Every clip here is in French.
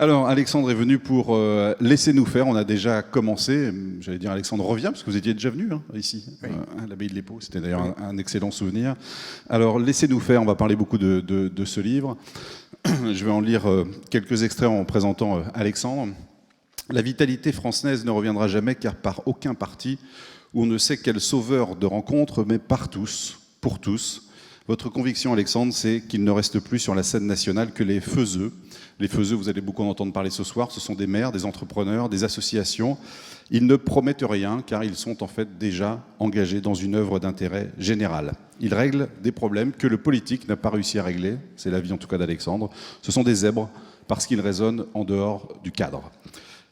Alors, Alexandre est venu pour laisser-nous faire. On a déjà commencé. J'allais dire, Alexandre revient, parce que vous étiez déjà venu ici, Oui. à l'abbaye de l'Épau. C'était d'ailleurs un excellent souvenir. Alors, laissez-nous faire. On va parler beaucoup de ce livre. Je vais en lire quelques extraits en présentant Alexandre. La vitalité française ne reviendra jamais, car par aucun parti, où on ne sait quel sauveur de rencontre, mais par tous, pour tous. Votre conviction, Alexandre, c'est qu'il ne reste plus sur la scène nationale que les faiseux. Les faiseux, vous allez beaucoup en entendre parler ce soir, ce sont des maires, des entrepreneurs, des associations. Ils ne promettent rien, car ils sont en fait déjà engagés dans une œuvre d'intérêt général. Ils règlent des problèmes que le politique n'a pas réussi à régler, c'est l'avis en tout cas d'Alexandre. Ce sont des zèbres, parce qu'ils résonnent en dehors du cadre.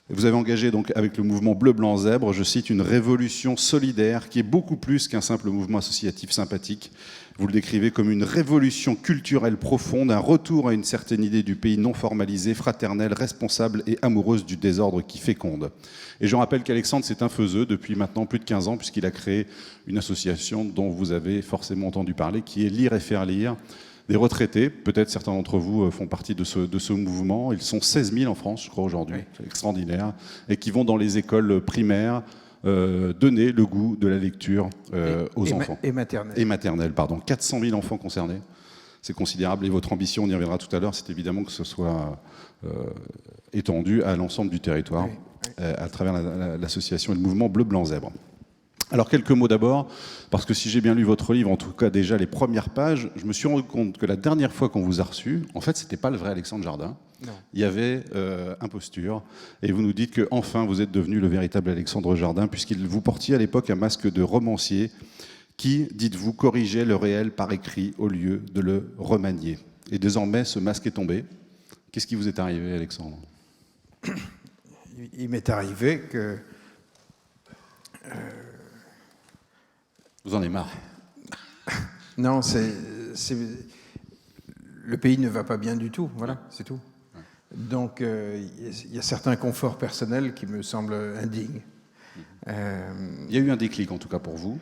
Vous avez engagé donc avec le mouvement Bleu-Blanc-Zèbre, je cite, une révolution solidaire qui est beaucoup plus qu'un simple mouvement associatif sympathique. Vous le décrivez comme une révolution culturelle profonde, un retour à une certaine idée du pays non formalisé, fraternel, responsable et amoureuse du désordre qui féconde. Et je rappelle qu'Alexandre, c'est un faiseux depuis maintenant plus de 15 ans, puisqu'il a créé une association dont vous avez forcément entendu parler, qui est Lire et faire lire. Des retraités, peut-être certains d'entre vous font partie de ce mouvement. Ils sont 16 000 en France, je crois, aujourd'hui. Oui. C'est extraordinaire. Et qui vont dans les écoles primaires donner le goût de la lecture aux enfants. Et maternelle. Et maternelle, pardon. 400 000 enfants concernés. C'est considérable. Et votre ambition, on y reviendra tout à l'heure, c'est évidemment que ce soit étendu à l'ensemble du territoire, à travers l'association et le mouvement Bleu-Blanc-Zèbre. Alors quelques mots d'abord, parce que si j'ai bien lu votre livre, en tout cas déjà les premières pages, je me suis rendu compte que la dernière fois qu'on vous a reçu, en fait, c'était pas le vrai Alexandre Jardin. Non. Il y avait imposture, et vous nous dites que enfin vous êtes devenu le véritable Alexandre Jardin, puisqu'il vous portiez à l'époque un masque de romancier qui, dites-vous, corrigeait le réel par écrit au lieu de le remanier. Et désormais, ce masque est tombé. Qu'est-ce qui vous est arrivé, Alexandre ? Il m'est arrivé que... Vous en avez marre. Non, le pays ne va pas bien du tout, voilà, c'est tout. Donc, il y a certains conforts personnels qui me semblent indignes. Il y a eu un déclic, en tout cas, pour vous.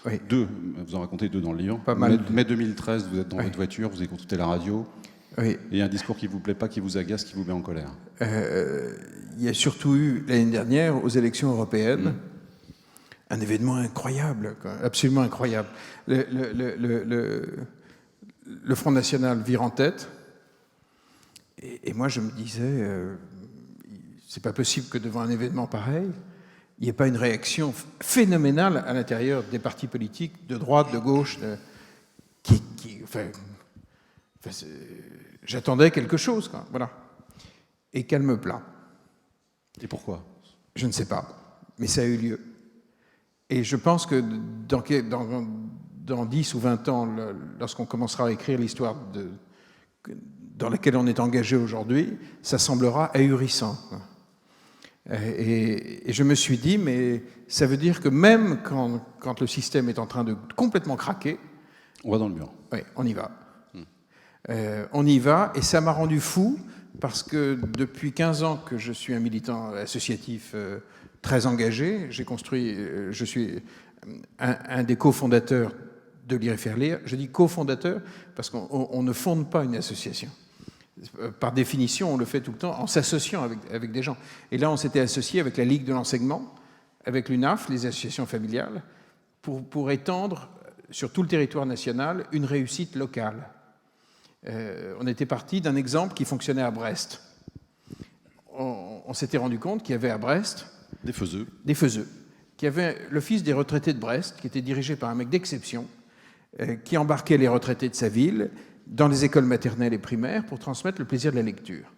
Oui. Deux, vous en racontez deux dans le livre. Pas mal. Mai 2013, vous êtes dans votre voiture, vous écoutez la radio. Oui. Et il y a un discours qui ne vous plaît pas, qui vous agace, qui vous met en colère. Il y a surtout eu, l'année dernière, aux élections européennes, un événement incroyable, absolument incroyable. Le Front National vire en tête, et moi je me disais, c'est pas possible que devant un événement pareil, il n'y ait pas une réaction phénoménale à l'intérieur des partis politiques, de droite, de gauche, j'attendais quelque chose, quoi, voilà. Et calme plat. Et pourquoi ? Je ne sais pas, mais ça a eu lieu. Et je pense que dans 10 ou 20 ans, lorsqu'on commencera à écrire l'histoire dans laquelle on est engagé aujourd'hui, ça semblera ahurissant. Et je me suis dit, mais ça veut dire que même quand le système est en train de complètement craquer... On va dans le mur. Oui, on y va. On y va, et ça m'a rendu fou, parce que depuis 15 ans que je suis un militant associatif très engagé, je suis un des cofondateurs de Lire et faire lire. Je dis cofondateur parce qu'on ne fonde pas une association. Par définition, on le fait tout le temps en s'associant avec des gens. Et là, on s'était associé avec la Ligue de l'enseignement, avec l'UNAF, les associations familiales, pour étendre sur tout le territoire national une réussite locale. On était parti d'un exemple qui fonctionnait à Brest. On s'était rendu compte qu'il y avait à Brest des faiseux, qu'il y avait l'Office des retraités de Brest, qui était dirigé par un mec d'exception, qui embarquait les retraités de sa ville dans les écoles maternelles et primaires pour transmettre le plaisir de la lecture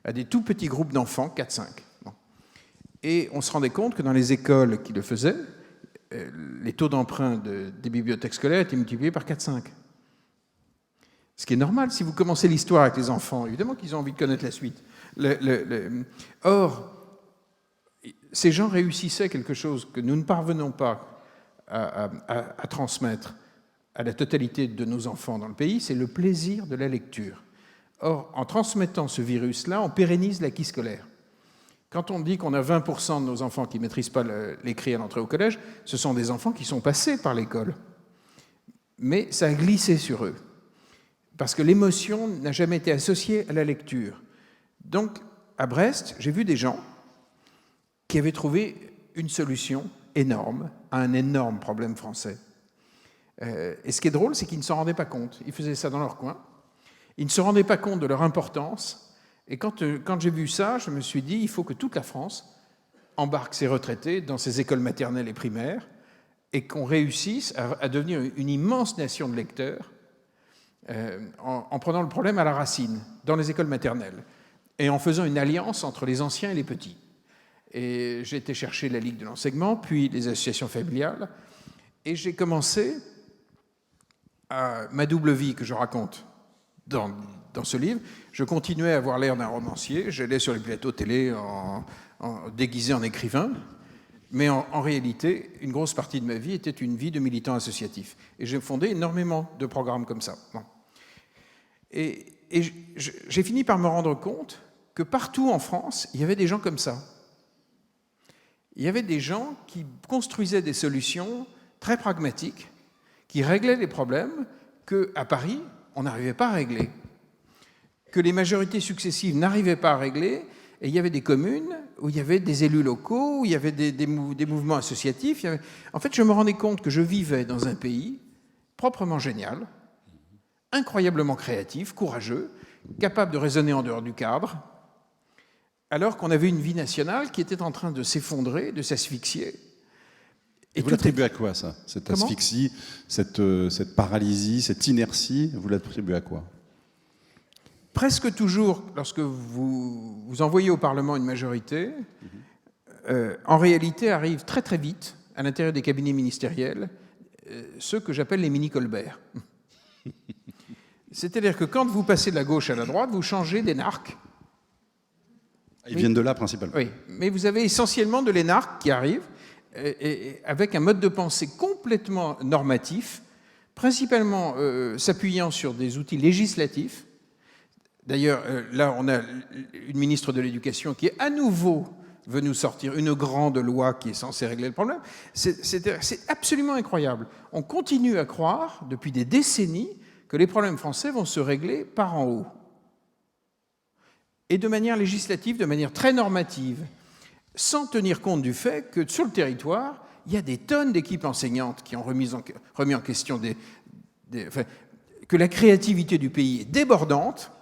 à des tout petits groupes d'enfants, 4-5. Bon. Et on se rendait compte que dans les écoles qui le faisaient, les taux d'emprunt des bibliothèques scolaires étaient multipliés par 4-5. Ce qui est normal, si vous commencez l'histoire avec les enfants, évidemment qu'ils ont envie de connaître la suite. Or, ces gens réussissaient quelque chose que nous ne parvenons pas à transmettre à la totalité de nos enfants dans le pays, c'est le plaisir de la lecture. Or, en transmettant ce virus-là, on pérennise l'acquis scolaire. Quand on dit qu'on a 20% de nos enfants qui ne maîtrisent pas l'écrit à l'entrée au collège, ce sont des enfants qui sont passés par l'école. Mais ça a glissé sur eux. Parce que l'émotion n'a jamais été associée à la lecture. Donc, à Brest, j'ai vu des gens qui avaient trouvé une solution énorme à un énorme problème français. Et ce qui est drôle, c'est qu'ils ne s'en rendaient pas compte. Ils faisaient ça dans leur coin. Ils ne se rendaient pas compte de leur importance. Et quand j'ai vu ça, je me suis dit, il faut que toute la France embarque ses retraités dans ses écoles maternelles et primaires et qu'on réussisse à devenir une immense nation de lecteurs en prenant le problème à la racine, dans les écoles maternelles, et en faisant une alliance entre les anciens et les petits. Et j'ai été chercher la Ligue de l'enseignement, puis les associations familiales, et j'ai commencé ma double vie que je raconte dans ce livre. Je continuais à avoir l'air d'un romancier, j'allais sur les plateaux télé déguisé en écrivain, mais en réalité, une grosse partie de ma vie était une vie de militant associatif. Et j'ai fondé énormément de programmes comme ça. Bon. Et j'ai fini par me rendre compte que partout en France, il y avait des gens comme ça. Il y avait des gens qui construisaient des solutions très pragmatiques, qui réglaient les problèmes qu'à Paris, on n'arrivait pas à régler, que les majorités successives n'arrivaient pas à régler, et il y avait des communes où il y avait des élus locaux, où il y avait des mouvements associatifs. En fait, je me rendais compte que je vivais dans un pays proprement génial, incroyablement créatif, courageux, capable de raisonner en dehors du cadre, alors qu'on avait une vie nationale qui était en train de s'effondrer, de s'asphyxier. Et vous l'attribuez à quoi, ça? Cette asphyxie, cette paralysie, cette inertie, vous l'attribuez à quoi? Presque toujours, lorsque vous envoyez au Parlement une majorité, en réalité arrivent très très vite, à l'intérieur des cabinets ministériels, ceux que j'appelle les mini-Colbert. C'est-à-dire que quand vous passez de la gauche à la droite, vous changez d'énarque. Ils viennent de là, principalement. Oui, mais vous avez essentiellement de l'énarque qui arrive, et avec un mode de pensée complètement normatif, principalement s'appuyant sur des outils législatifs. D'ailleurs, là, on a une ministre de l'Éducation qui est à nouveau venue nous sortir une grande loi qui est censée régler le problème. C'est absolument incroyable. On continue à croire, depuis des décennies, que les problèmes français vont se régler par en haut. Et de manière législative, de manière très normative, sans tenir compte du fait que sur le territoire, il y a des tonnes d'équipes enseignantes qui ont remis en question que la créativité du pays est débordante,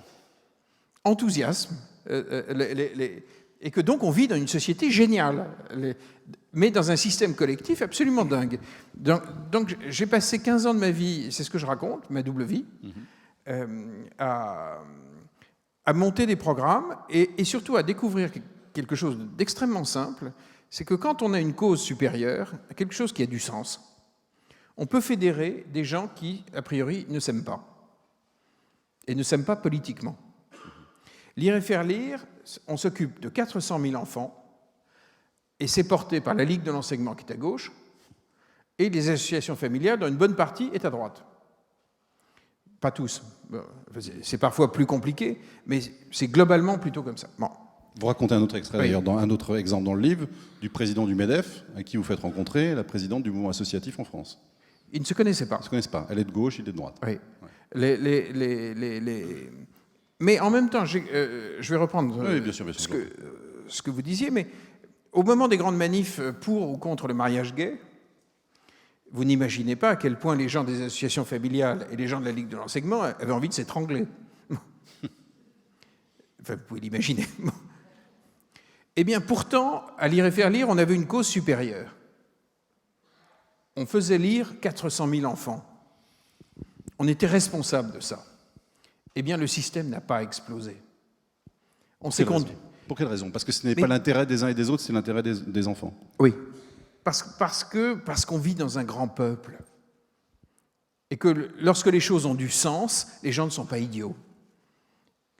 enthousiasme, et que donc on vit dans une société géniale, mais dans un système collectif absolument dingue. Donc j'ai passé 15 ans de ma vie, c'est ce que je raconte, ma double vie, à monter des programmes et surtout à découvrir quelque chose d'extrêmement simple, c'est que quand on a une cause supérieure, quelque chose qui a du sens, on peut fédérer des gens qui, a priori, ne s'aiment pas, et ne s'aiment pas politiquement. Lire et faire lire, on s'occupe de 400 000 enfants, et c'est porté par la Ligue de l'enseignement qui est à gauche, et les associations familiales, dont une bonne partie est à droite. Pas tous. C'est parfois plus compliqué, mais c'est globalement plutôt comme ça. Bon. Vous racontez un autre extrait, d'ailleurs, dans un autre exemple dans le livre, du président du MEDEF, à qui vous faites rencontrer la présidente du mouvement associatif en France. Ils ne se connaissaient pas. Ils ne se connaissent pas. Elle est de gauche, il est de droite. Oui. Mais en même temps, je vais reprendre oui, bien sûr, ce que vous disiez, mais au moment des grandes manifs pour ou contre le mariage gay, vous n'imaginez pas à quel point les gens des associations familiales et les gens de la Ligue de l'enseignement avaient envie de s'étrangler. Enfin, vous pouvez l'imaginer. Eh bien, pourtant, à lire et faire lire, on avait une cause supérieure. On faisait lire 400 000 enfants. On était responsable de ça. Eh bien, le système n'a pas explosé. On s'est conduit. Pour quelle raison? Parce que ce n'est pas l'intérêt des uns et des autres, c'est l'intérêt des enfants. Oui. Parce qu'on vit dans un grand peuple. Et que lorsque les choses ont du sens, les gens ne sont pas idiots.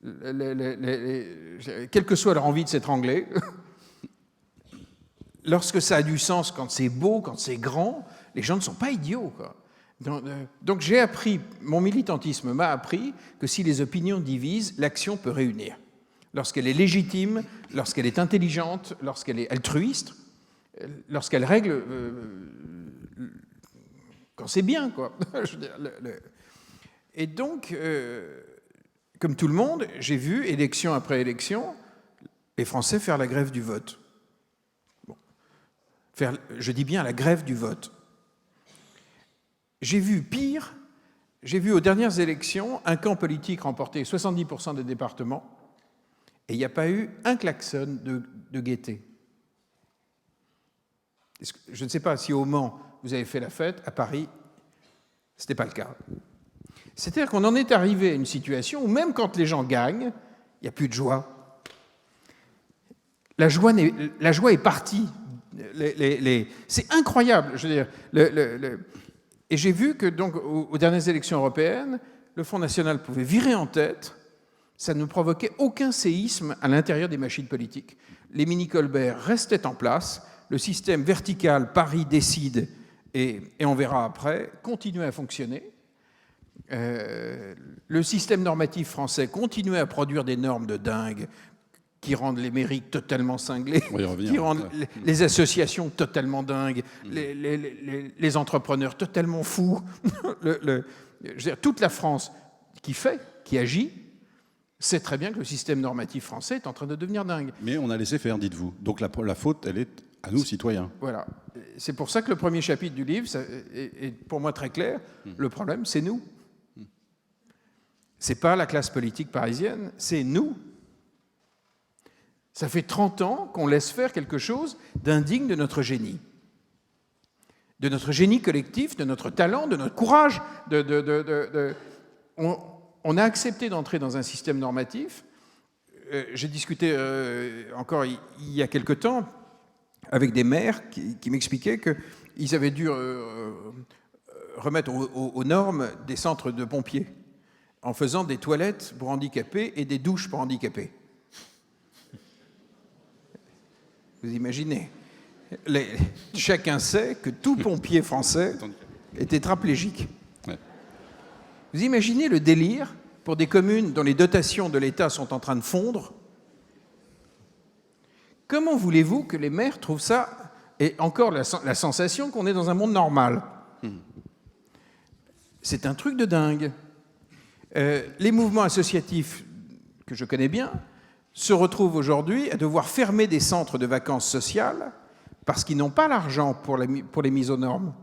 Quelle que soit leur envie de s'étrangler, lorsque ça a du sens, quand c'est beau, quand c'est grand, les gens ne sont pas idiots, quoi. Donc j'ai appris, mon militantisme m'a appris que si les opinions divisent, l'action peut réunir. Lorsqu'elle est légitime, lorsqu'elle est intelligente, lorsqu'elle est altruiste, lorsqu'elle règle, quand c'est bien, quoi. Je veux dire, et donc, comme tout le monde, j'ai vu, élection après élection, les Français faire la grève du vote. Bon. Je dis bien la grève du vote. J'ai vu pire, j'ai vu aux dernières élections un camp politique remporter 70% des départements et il n'y a pas eu un klaxon de gaieté. Je ne sais pas si au Mans, vous avez fait la fête, à Paris, ce n'était pas le cas. C'est-à-dire qu'on en est arrivé à une situation où même quand les gens gagnent, il n'y a plus de joie. La joie est partie. C'est incroyable. Je veux dire, et j'ai vu que donc, aux dernières élections européennes, le Front National pouvait virer en tête. Ça ne provoquait aucun séisme à l'intérieur des machines politiques. Les mini-Colbert restaient en place. Le système vertical, Paris décide, et on verra après, continuait à fonctionner. Le système normatif français continuait à produire des normes de dingue qui rendent les mairies totalement cinglées, qui rendent les associations totalement dingues, les entrepreneurs totalement fous. Je veux dire, toute la France qui agit, sait très bien que le système normatif français est en train de devenir dingue. Mais on a laissé faire, dites-vous. Donc la faute, elle est à nous, citoyens. Voilà. C'est pour ça que le premier chapitre du livre est pour moi très clair. Le problème, c'est nous. C'est pas la classe politique parisienne, c'est nous. Ça fait 30 ans qu'on laisse faire quelque chose d'indigne de notre génie. De notre génie collectif, de notre talent, de notre courage. On a accepté d'entrer dans un système normatif. J'ai discuté encore il y a quelque temps avec des maires qui m'expliquaient qu'ils avaient dû remettre aux normes des centres de pompiers en faisant des toilettes pour handicapés et des douches pour handicapés. Vous imaginez, chacun sait que tout pompier français est tétraplégique. Ouais. Vous imaginez le délire pour des communes dont les dotations de l'État sont en train de fondre? Comment voulez-vous que les maires trouvent ça, et encore la sensation qu'on est dans un monde normal? C'est un truc de dingue. Les mouvements associatifs que je connais bien se retrouvent aujourd'hui à devoir fermer des centres de vacances sociales parce qu'ils n'ont pas l'argent pour les mises aux normes.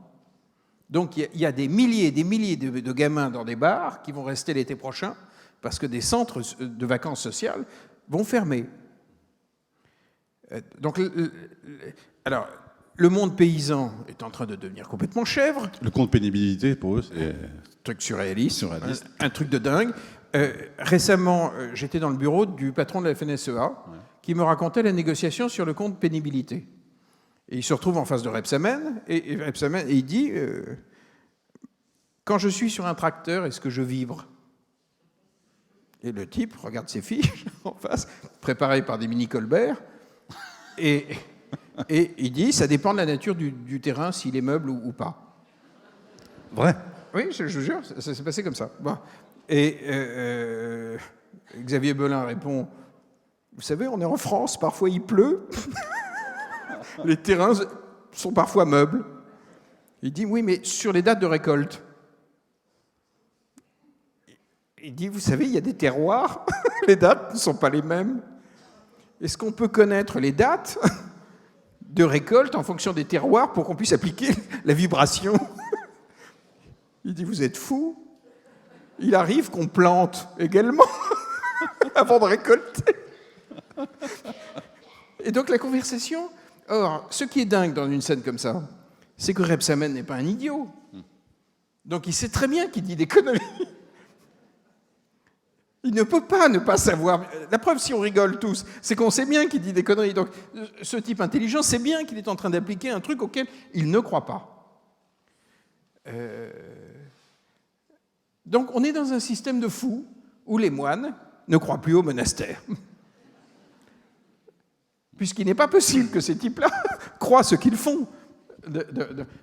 Donc il y a des milliers et des milliers de gamins dans des bars qui vont rester l'été prochain parce que des centres de vacances sociales vont fermer. Donc, alors, le monde paysan est en train de devenir complètement chèvre. Le compte pénibilité, pour eux, c'est... Un truc surréaliste. Un truc de dingue. Récemment, j'étais dans le bureau du patron de la FNSEA qui me racontait la négociation sur le compte pénibilité. Et il se retrouve en face de Rebsamen, et il dit « Quand je suis sur un tracteur, est-ce que je vibre ?» Et le type regarde ses fiches en face, préparées par des mini-Colbert, et il dit « Ça dépend de la nature du terrain, s'il est meuble ou pas. » Vrai? Oui, je vous jure, ça s'est passé comme ça. Bon. Et Xavier Belin répond « Vous savez, on est en France, parfois il pleut. Les terrains sont parfois meubles. » Il dit « Oui, mais sur les dates de récolte. » Il dit « Vous savez, il y a des terroirs, les dates ne sont pas les mêmes. Est-ce qu'on peut connaître les dates de récolte en fonction des terroirs pour qu'on puisse appliquer la vibration ?» Il dit « Vous êtes fous. Il arrive qu'on plante également avant de récolter. » Et donc la conversation... Or, ce qui est dingue dans une scène comme ça, c'est que Rebsamen n'est pas un idiot. Donc il sait très bien qu'il dit des conneries. Il ne peut pas ne pas savoir. La preuve, si on rigole tous, c'est qu'on sait bien qu'il dit des conneries. Donc ce type intelligent sait bien qu'il est en train d'appliquer un truc auquel il ne croit pas. Donc on est dans un système de fous où les moines ne croient plus au monastère. Puisqu'il n'est pas possible que ces types-là croient ce qu'ils font.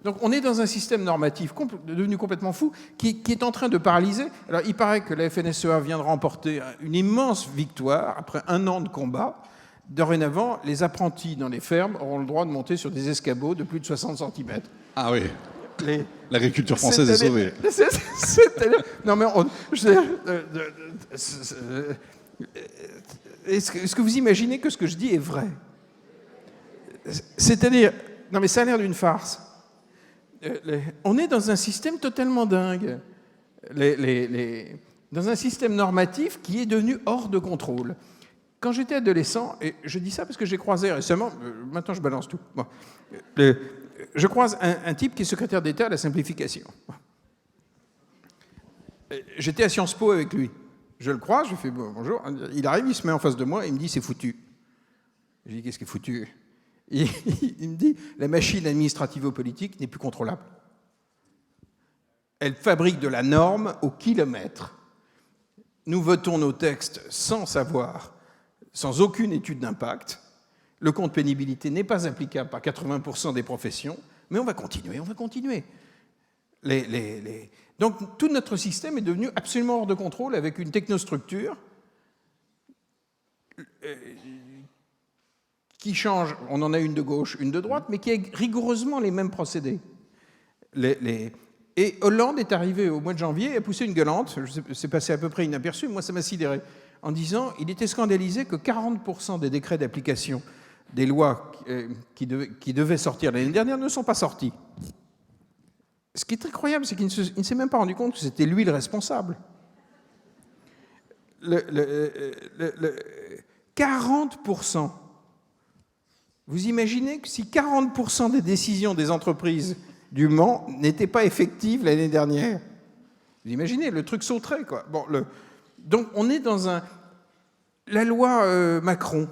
Donc on est dans un système normatif devenu complètement fou qui est en train de paralyser. Alors il paraît que la FNSEA vient de remporter une immense victoire après 1 an de combat. Dorénavant, les apprentis dans les fermes auront le droit de monter sur des escabeaux de plus de 60 cm. Ah oui. L'agriculture française est sauvée. Non mais Est-ce que vous imaginez que ce que je dis est vrai? C'est-à-dire, non mais ça a l'air d'une farce. On est dans un système totalement dingue. Dans un système normatif qui est devenu hors de contrôle. Quand j'étais adolescent, et je dis ça parce que j'ai croisé récemment, maintenant je balance tout, bon, je croise un type qui est secrétaire d'État à la simplification. J'étais à Sciences Po avec lui. Je le croise, je fais bonjour. Il arrive, il se met en face de moi, il me dit c'est foutu. Je lui dis qu'est-ce qui est foutu? Il me dit la machine administrativo-politique n'est plus contrôlable. Elle fabrique de la norme au kilomètre. Nous votons nos textes sans savoir, sans aucune étude d'impact. Le compte pénibilité n'est pas applicable par 80% des professions, mais on va continuer. Donc tout notre système est devenu absolument hors de contrôle avec une technostructure qui change, on en a une de gauche, une de droite, mais qui a rigoureusement les mêmes procédés. Et Hollande est arrivé au mois de janvier et a poussé une gueulante, c'est passé à peu près inaperçu, moi ça m'a sidéré, en disant il était scandalisé que 40% des décrets d'application des lois qui devaient sortir l'année dernière ne sont pas sortis. Ce qui est incroyable, c'est qu'il ne s'est même pas rendu compte que c'était lui le responsable. 40%. Vous imaginez que si 40% des décisions des entreprises du Mans n'étaient pas effectives l'année dernière, vous imaginez, le truc sauterait, quoi. Bon, donc on est dans la loi Macron,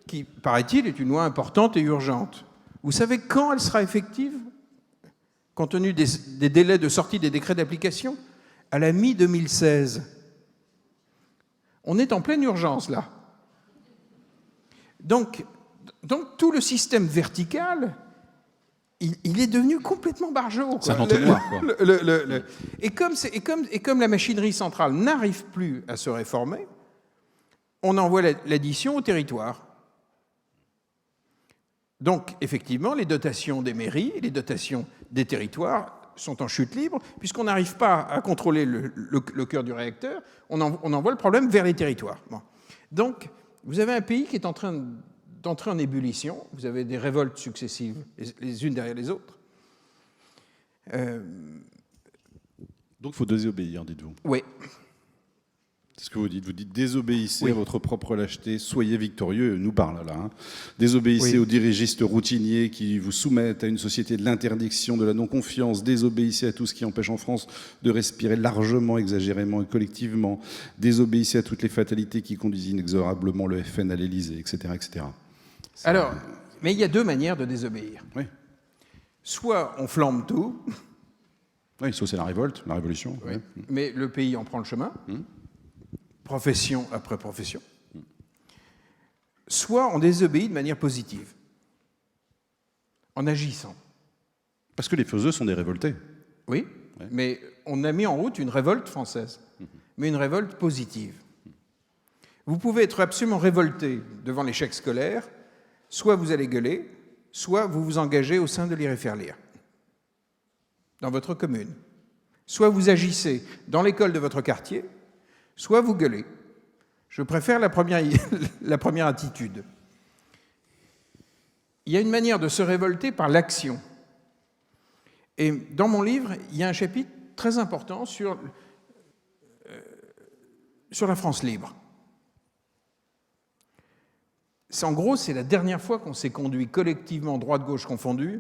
qui, paraît-il, est une loi importante et urgente. Vous savez quand elle sera effective, compte tenu des délais de sortie des décrets d'application? À la mi-2016. On est en pleine urgence, là. Donc tout le système vertical, il est devenu complètement barjot. C'est un entonnoir, quoi. Et comme la machinerie centrale n'arrive plus à se réformer, on envoie l'addition au territoire. Donc, effectivement, les dotations des mairies, les dotations des territoires sont en chute libre, puisqu'on n'arrive pas à contrôler le cœur du réacteur, on envoie le problème vers les territoires. Bon. Donc, vous avez un pays qui est en train d'entrer en ébullition, vous avez des révoltes successives, les unes derrière les autres. Donc il faut désobéir, dites-vous. Oui. C'est ce que vous dites désobéissez à votre propre lâcheté, soyez victorieux, nous parle là. Hein. Désobéissez aux dirigistes routiniers qui vous soumettent à une société de l'interdiction, de la non-confiance, désobéissez à tout ce qui empêche en France de respirer largement, exagérément et collectivement, désobéissez à toutes les fatalités qui conduisent inexorablement le FN à l'Élysée, etc. etc. Alors, mais il y a deux manières de désobéir. Oui. Soit on flambe tout. Oui, ça c'est la révolte, la révolution. Oui. Ouais. Mais le pays en prend le chemin. Profession après profession, soit on désobéit de manière positive, en agissant. Parce que les faiseux sont des révoltés. Oui, mais on a mis en route une révolte française, mais une révolte positive. Vous pouvez être absolument révolté devant l'échec scolaire, soit vous allez gueuler, soit vous vous engagez au sein de l'IRFR-LIR, dans votre commune. Soit vous agissez dans l'école de votre quartier, soit vous gueulez. Je préfère la première attitude. Il y a une manière de se révolter par l'action. Et dans mon livre, il y a un chapitre très important sur la France libre. En gros, c'est la dernière fois qu'on s'est conduit collectivement, droite-gauche confondue,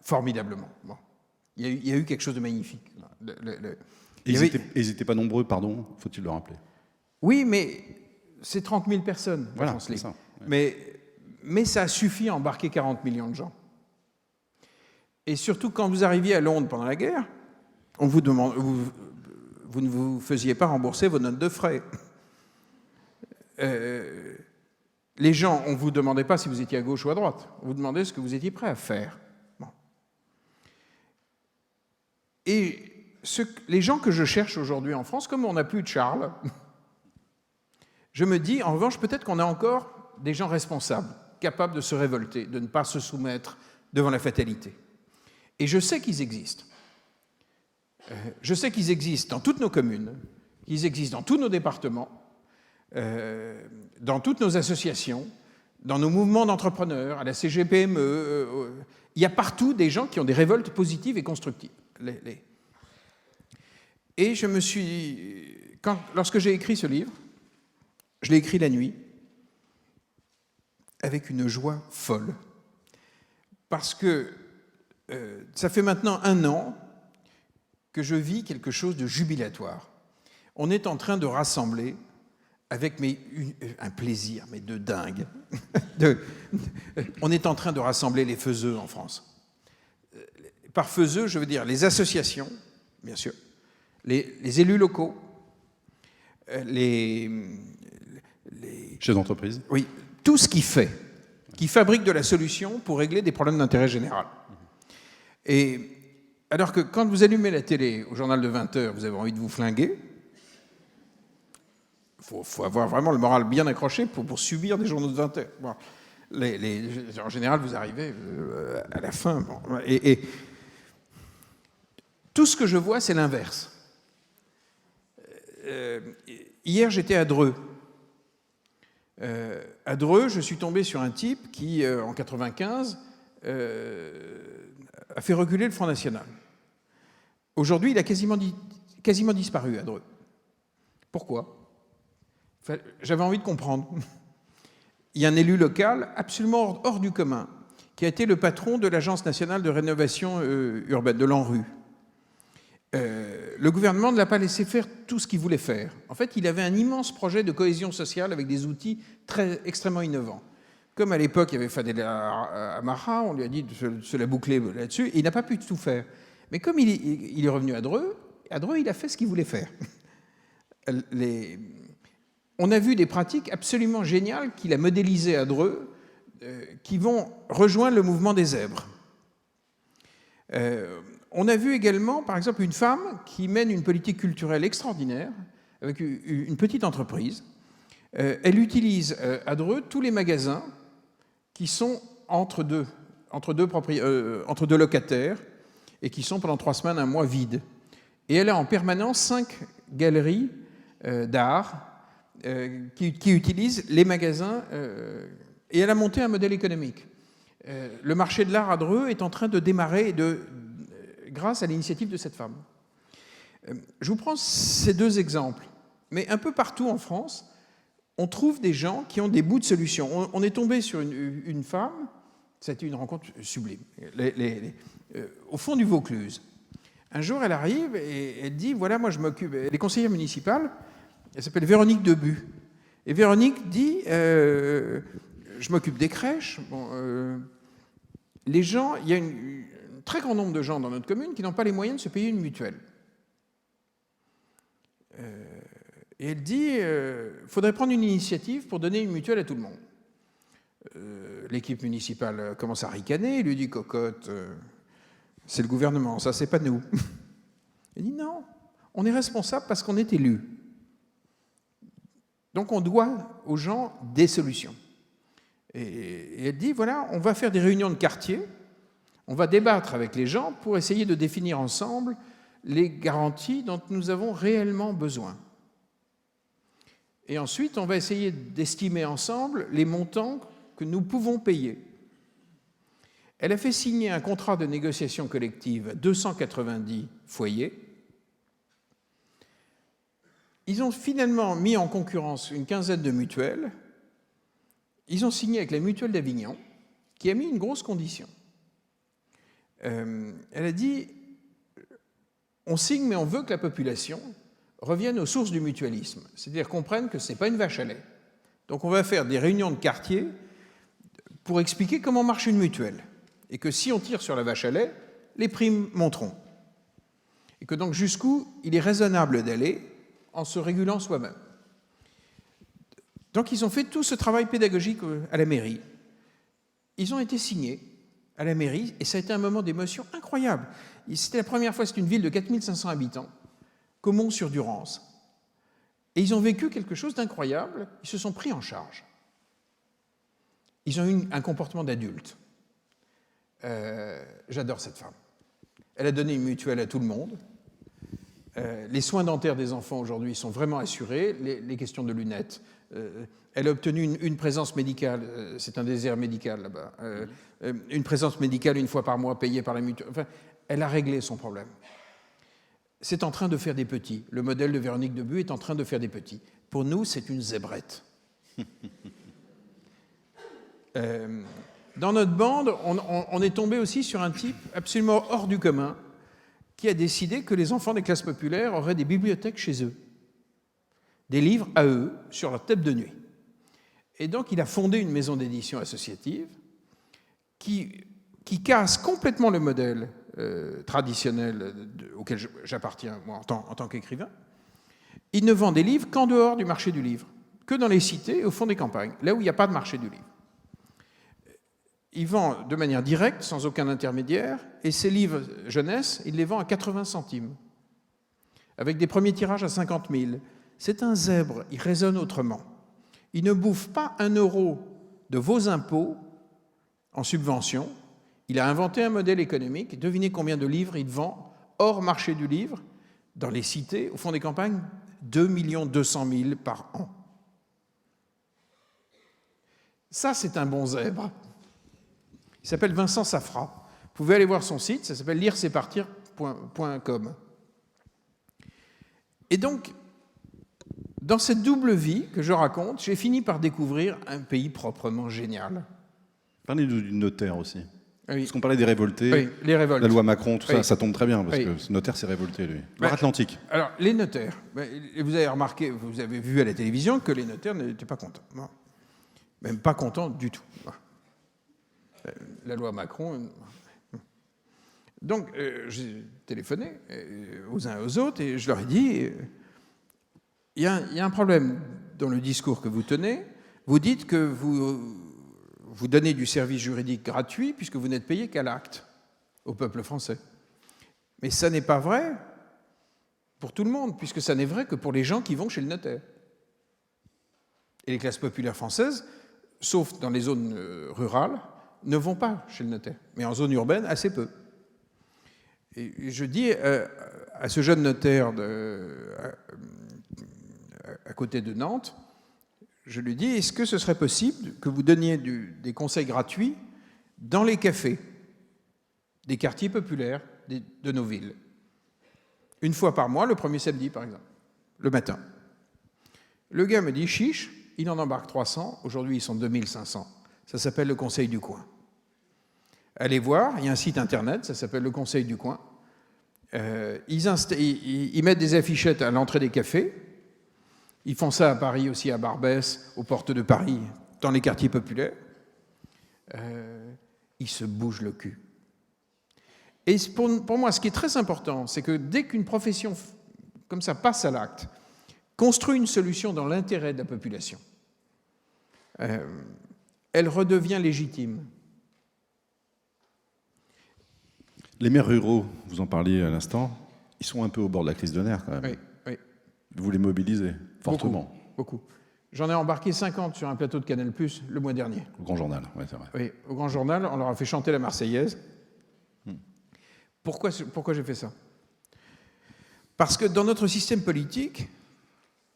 formidablement. Bon. Il y a eu quelque chose de magnifique. Ils n'étaient pas nombreux, pardon, faut-il le rappeler. Oui, mais c'est 30 000 personnes, la France libre. Ça, ouais. Mais ça a suffi à embarquer 40 millions de gens. Et surtout, quand vous arriviez à Londres pendant la guerre, on vous demande, vous ne vous faisiez pas rembourser vos notes de frais. Les gens, on ne vous demandait pas si vous étiez à gauche ou à droite. On vous demandait ce que vous étiez prêt à faire. Bon. Et les gens que je cherche aujourd'hui en France, comme on n'a plus de Charles, je me dis, en revanche, peut-être qu'on a encore des gens responsables, capables de se révolter, de ne pas se soumettre devant la fatalité. Et je sais qu'ils existent. Je sais qu'ils existent dans toutes nos communes, qu'ils existent dans tous nos départements, dans toutes nos associations, dans nos mouvements d'entrepreneurs, à la CGPME. Il y a partout des gens qui ont des révoltes positives et constructives. Et je me suis... Lorsque j'ai écrit ce livre, je l'ai écrit la nuit, avec une joie folle. Parce que ça fait maintenant 1 an que je vis quelque chose de jubilatoire. On est en train de rassembler, avec un plaisir, mais de dingue, on est en train de rassembler les faiseux en France. Par faiseux, je veux dire les associations, bien sûr, les élus locaux, les chefs d'entreprise. Oui, tout ce qui fabrique de la solution pour régler des problèmes d'intérêt général. Et alors que quand vous allumez la télé au journal de 20h, vous avez envie de vous flinguer, il faut avoir vraiment le moral bien accroché pour subir des journaux de 20h. Bon, en général, vous arrivez à la fin. Bon, et tout ce que je vois, c'est l'inverse. Hier, j'étais à Dreux. À Dreux, je suis tombé sur un type qui, en 1995, a fait reculer le Front National. Aujourd'hui, il a quasiment disparu à Dreux. Pourquoi ? Enfin, j'avais envie de comprendre. Il y a un élu local absolument hors du commun qui a été le patron de l'Agence nationale de rénovation urbaine, de l'ANRU. Le gouvernement ne l'a pas laissé faire tout ce qu'il voulait faire. En fait, il avait un immense projet de cohésion sociale avec des outils extrêmement innovants. Comme à l'époque, il y avait Fadela Amara, on lui a dit de se la boucler là-dessus, et il n'a pas pu tout faire. Mais comme il est revenu à Dreux, il a fait ce qu'il voulait faire. On a vu des pratiques absolument géniales qu'il a modélisées à Dreux, qui vont rejoindre le mouvement des zèbres. On a vu également, par exemple, une femme qui mène une politique culturelle extraordinaire avec une petite entreprise. Elle utilise à Dreux tous les magasins qui sont entre deux locataires et qui sont pendant 3 semaines, 1 mois vides. Et elle a en permanence 5 galeries d'art qui utilisent les magasins et elle a monté un modèle économique. Le marché de l'art à Dreux est en train de démarrer grâce à l'initiative de cette femme. Je vous prends ces 2 exemples, mais un peu partout en France, on trouve des gens qui ont des bouts de solutions. On est tombé sur une femme, ça a été une rencontre sublime, au fond du Vaucluse. Un jour, elle arrive et elle dit, voilà, moi je m'occupe, elle est conseillère municipale, elle s'appelle Véronique Debu. Et Véronique dit, je m'occupe des crèches. Bon, les gens, il y a un très grand nombre de gens dans notre commune qui n'ont pas les moyens de se payer une mutuelle. Et elle dit, il faudrait prendre une initiative pour donner une mutuelle à tout le monde. L'équipe municipale commence à ricaner, il lui dit, cocotte, c'est le gouvernement, ça c'est pas nous. Elle dit, non, on est responsable parce qu'on est élu. Donc on doit aux gens des solutions. Et elle dit, voilà, on va faire des réunions de quartier, on va débattre avec les gens pour essayer de définir ensemble les garanties dont nous avons réellement besoin. Et ensuite, on va essayer d'estimer ensemble les montants que nous pouvons payer. Elle a fait signer un contrat de négociation collective à 290 foyers. Ils ont finalement mis en concurrence une quinzaine de mutuelles. Ils ont signé avec la mutuelle d'Avignon, qui a mis une grosse condition. Elle a dit, on signe, mais on veut que la population revienne aux sources du mutualisme, c'est-à-dire comprenne que ce n'est pas une vache à lait. Donc on va faire des réunions de quartier pour expliquer comment marche une mutuelle, et que si on tire sur la vache à lait, les primes monteront. Et que donc jusqu'où il est raisonnable d'aller en se régulant soi-même. Donc ils ont fait tout ce travail pédagogique à la mairie. Ils ont été signés à la mairie, et ça a été un moment d'émotion incroyable. C'était la première fois, c'est une ville de 4500 habitants, Caumont-sur-Durance. Et ils ont vécu quelque chose d'incroyable, ils se sont pris en charge. Ils ont eu un comportement d'adulte. J'adore cette femme. Elle a donné une mutuelle à tout le monde. Les soins dentaires des enfants aujourd'hui sont vraiment assurés, les questions de lunettes. Elle a obtenu une présence médicale, c'est un désert médical là-bas, une présence médicale une fois par mois payée par la mutuelle. Enfin, elle a réglé son problème. C'est en train de faire des petits. Le modèle de Véronique Debu est en train de faire des petits. Pour nous, c'est une zébrette. Dans notre bande, on est tombé aussi sur un type absolument hors du commun qui a décidé que les enfants des classes populaires auraient des bibliothèques chez eux, des livres à eux, sur leur table de nuit. Et donc, il a fondé une maison d'édition associative qui casse complètement le modèle traditionnel auquel j'appartiens, moi, en tant qu'écrivain. Il ne vend des livres qu'en dehors du marché du livre, que dans les cités et au fond des campagnes, là où il n'y a pas de marché du livre. Il vend de manière directe, sans aucun intermédiaire, et ses livres jeunesse, il les vend à 80 centimes, avec des premiers tirages à 50 000. C'est un zèbre, il raisonne autrement. Il ne bouffe pas 1 euro de vos impôts en subvention. Il a inventé un modèle économique. Devinez combien de livres il vend hors marché du livre, dans les cités, au fond des campagnes, 2 200 000 par an. Ça, c'est un bon zèbre. Il s'appelle Vincent Safra. Vous pouvez aller voir son site, ça s'appelle lire-c'est-partir.com. Et donc, dans cette double vie que je raconte, j'ai fini par découvrir un pays proprement génial. Parlez-nous du notaire aussi. Oui. Parce qu'on parlait des révoltés, oui, les révoltes. La loi Macron, tout oui. ça tombe très bien, parce oui. que ce notaire s'est révolté, lui. Loire-Atlantique. Alors, les notaires, vous avez remarqué, vous avez vu à la télévision que les notaires n'étaient pas contents. Non. Même pas contents du tout. La loi Macron. Donc, j'ai téléphoné aux uns et aux autres et je leur ai dit, il y a un problème dans le discours que vous tenez. Vous dites que vous donnez du service juridique gratuit puisque vous n'êtes payé qu'à l'acte au peuple français. Mais ça n'est pas vrai pour tout le monde, puisque ça n'est vrai que pour les gens qui vont chez le notaire. Et les classes populaires françaises, sauf dans les zones rurales, ne vont pas chez le notaire. Mais en zone urbaine, assez peu. Et je dis à ce jeune notaire à côté de Nantes, je lui dis, est-ce que ce serait possible que vous donniez des conseils gratuits dans les cafés des quartiers populaires de nos villes, une fois par mois, le premier samedi par exemple, le matin. Le gars me dit, chiche, il en embarque 300, aujourd'hui ils sont 2500. Ça s'appelle le Conseil du coin. Allez voir, il y a un site internet, ça s'appelle le Conseil du coin. Ils mettent des affichettes à l'entrée des cafés. Ils font ça à Paris aussi, à Barbès, aux portes de Paris, dans les quartiers populaires. Ils se bougent le cul. Et pour moi, ce qui est très important, c'est que dès qu'une profession comme ça passe à l'acte, construit une solution dans l'intérêt de la population, elle redevient légitime. Les maires ruraux, vous en parliez à l'instant, ils sont un peu au bord de la crise de nerfs quand même. Oui, oui. Vous les mobilisez fortement. Beaucoup. J'en ai embarqué 50 sur un plateau de Canal+, le mois dernier. Au Grand Journal, oui, c'est vrai. Oui, au Grand Journal, on leur a fait chanter la Marseillaise. Pourquoi j'ai fait ça? Parce que dans notre système politique,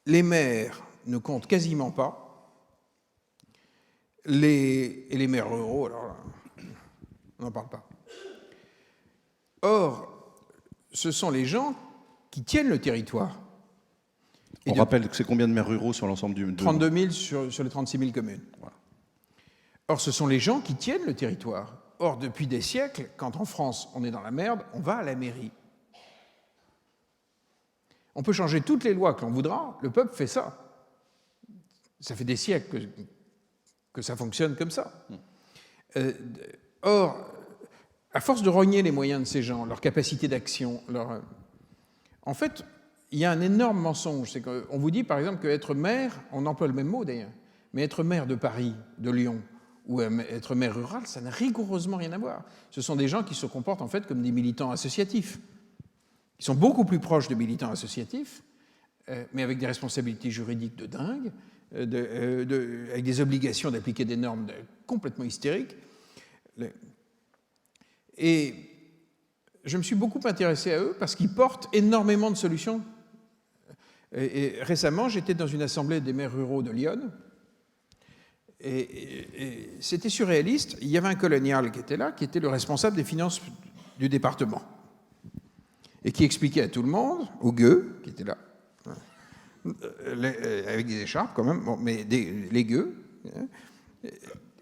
les maires ne comptent quasiment pas. Et les maires ruraux, alors là, on n'en parle pas. Or, ce sont les gens qui tiennent le territoire. On rappelle que c'est combien de maires ruraux sur l'ensemble du... 32 000 sur les 36 000 communes. Voilà. Or, ce sont les gens qui tiennent le territoire. Or, depuis des siècles, quand en France on est dans la merde, on va à la mairie. On peut changer toutes les lois que l'on voudra, le peuple fait ça. Ça fait des siècles que ça fonctionne comme ça. Or, à force de rogner les moyens de ces gens, leur capacité d'action, en fait, il y a un énorme mensonge. C'est qu'on vous dit, par exemple, qu'être maire, on emploie le même mot d'ailleurs, mais être maire de Paris, de Lyon, ou être maire rural, ça n'a rigoureusement rien à voir. Ce sont des gens qui se comportent en fait comme des militants associatifs. Ils sont beaucoup plus proches de militants associatifs, mais avec des responsabilités juridiques de dingue, avec des obligations d'appliquer des normes complètement hystériques. Et je me suis beaucoup intéressé à eux parce qu'ils portent énormément de solutions. Et récemment, j'étais dans une assemblée des maires ruraux de Lyon, et c'était surréaliste. Il y avait un colonial qui était là, qui était le responsable des finances du département, et qui expliquait à tout le monde, aux gueux qui étaient là, avec des écharpes quand même, bon, mais les gueux,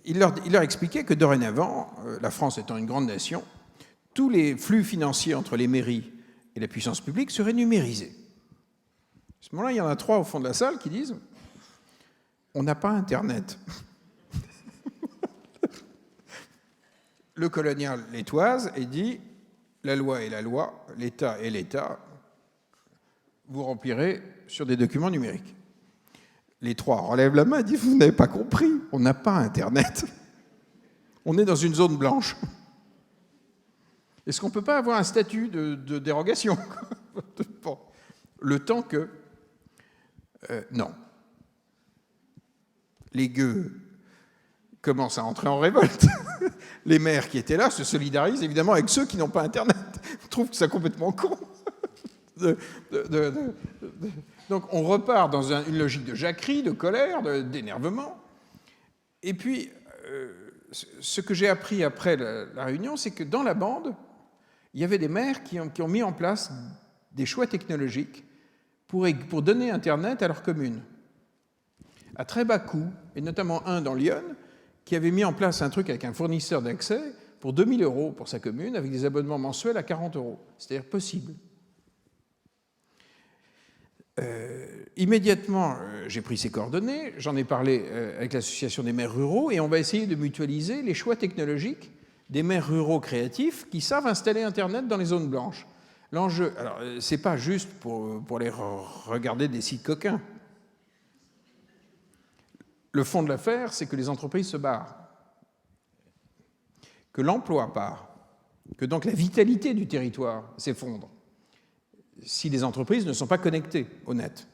il leur expliquait que dorénavant, la France étant une grande nation, tous les flux financiers entre les mairies et la puissance publique seraient numérisés. À ce moment-là, il y en a 3 au fond de la salle qui disent « On n'a pas Internet ». Le colonial les toise et dit « La loi est la loi, l'État est l'État, vous remplirez sur des documents numériques ». Les 3 relèvent la main et disent « Vous n'avez pas compris, on n'a pas Internet. On est dans une zone blanche. Est-ce qu'on ne peut pas avoir un statut de dérogation ?» Bon. Le temps que... non. Les gueux commencent à entrer en révolte. Les maires qui étaient là se solidarisent évidemment avec ceux qui n'ont pas Internet. Ils trouvent que c'est complètement con. Donc on repart dans une logique de jacquerie, de colère, d'énervement. Et puis, ce que j'ai appris après la réunion, c'est que dans la bande, il y avait des maires qui ont mis en place des choix technologiques pour donner Internet à leur commune, à très bas coût, et notamment un dans Lyon, qui avait mis en place un truc avec un fournisseur d'accès pour 2 000 € pour sa commune, avec des abonnements mensuels à 40 €. C'est-à-dire possible. Immédiatement, j'ai pris ces coordonnées, j'en ai parlé avec l'association des maires ruraux, et on va essayer de mutualiser les choix technologiques des maires ruraux créatifs qui savent installer Internet dans les zones blanches. L'enjeu, alors, c'est pas juste pour aller regarder des sites coquins. Le fond de l'affaire, c'est que les entreprises se barrent, que l'emploi part, que donc la vitalité du territoire s'effondre si les entreprises ne sont pas connectées au net.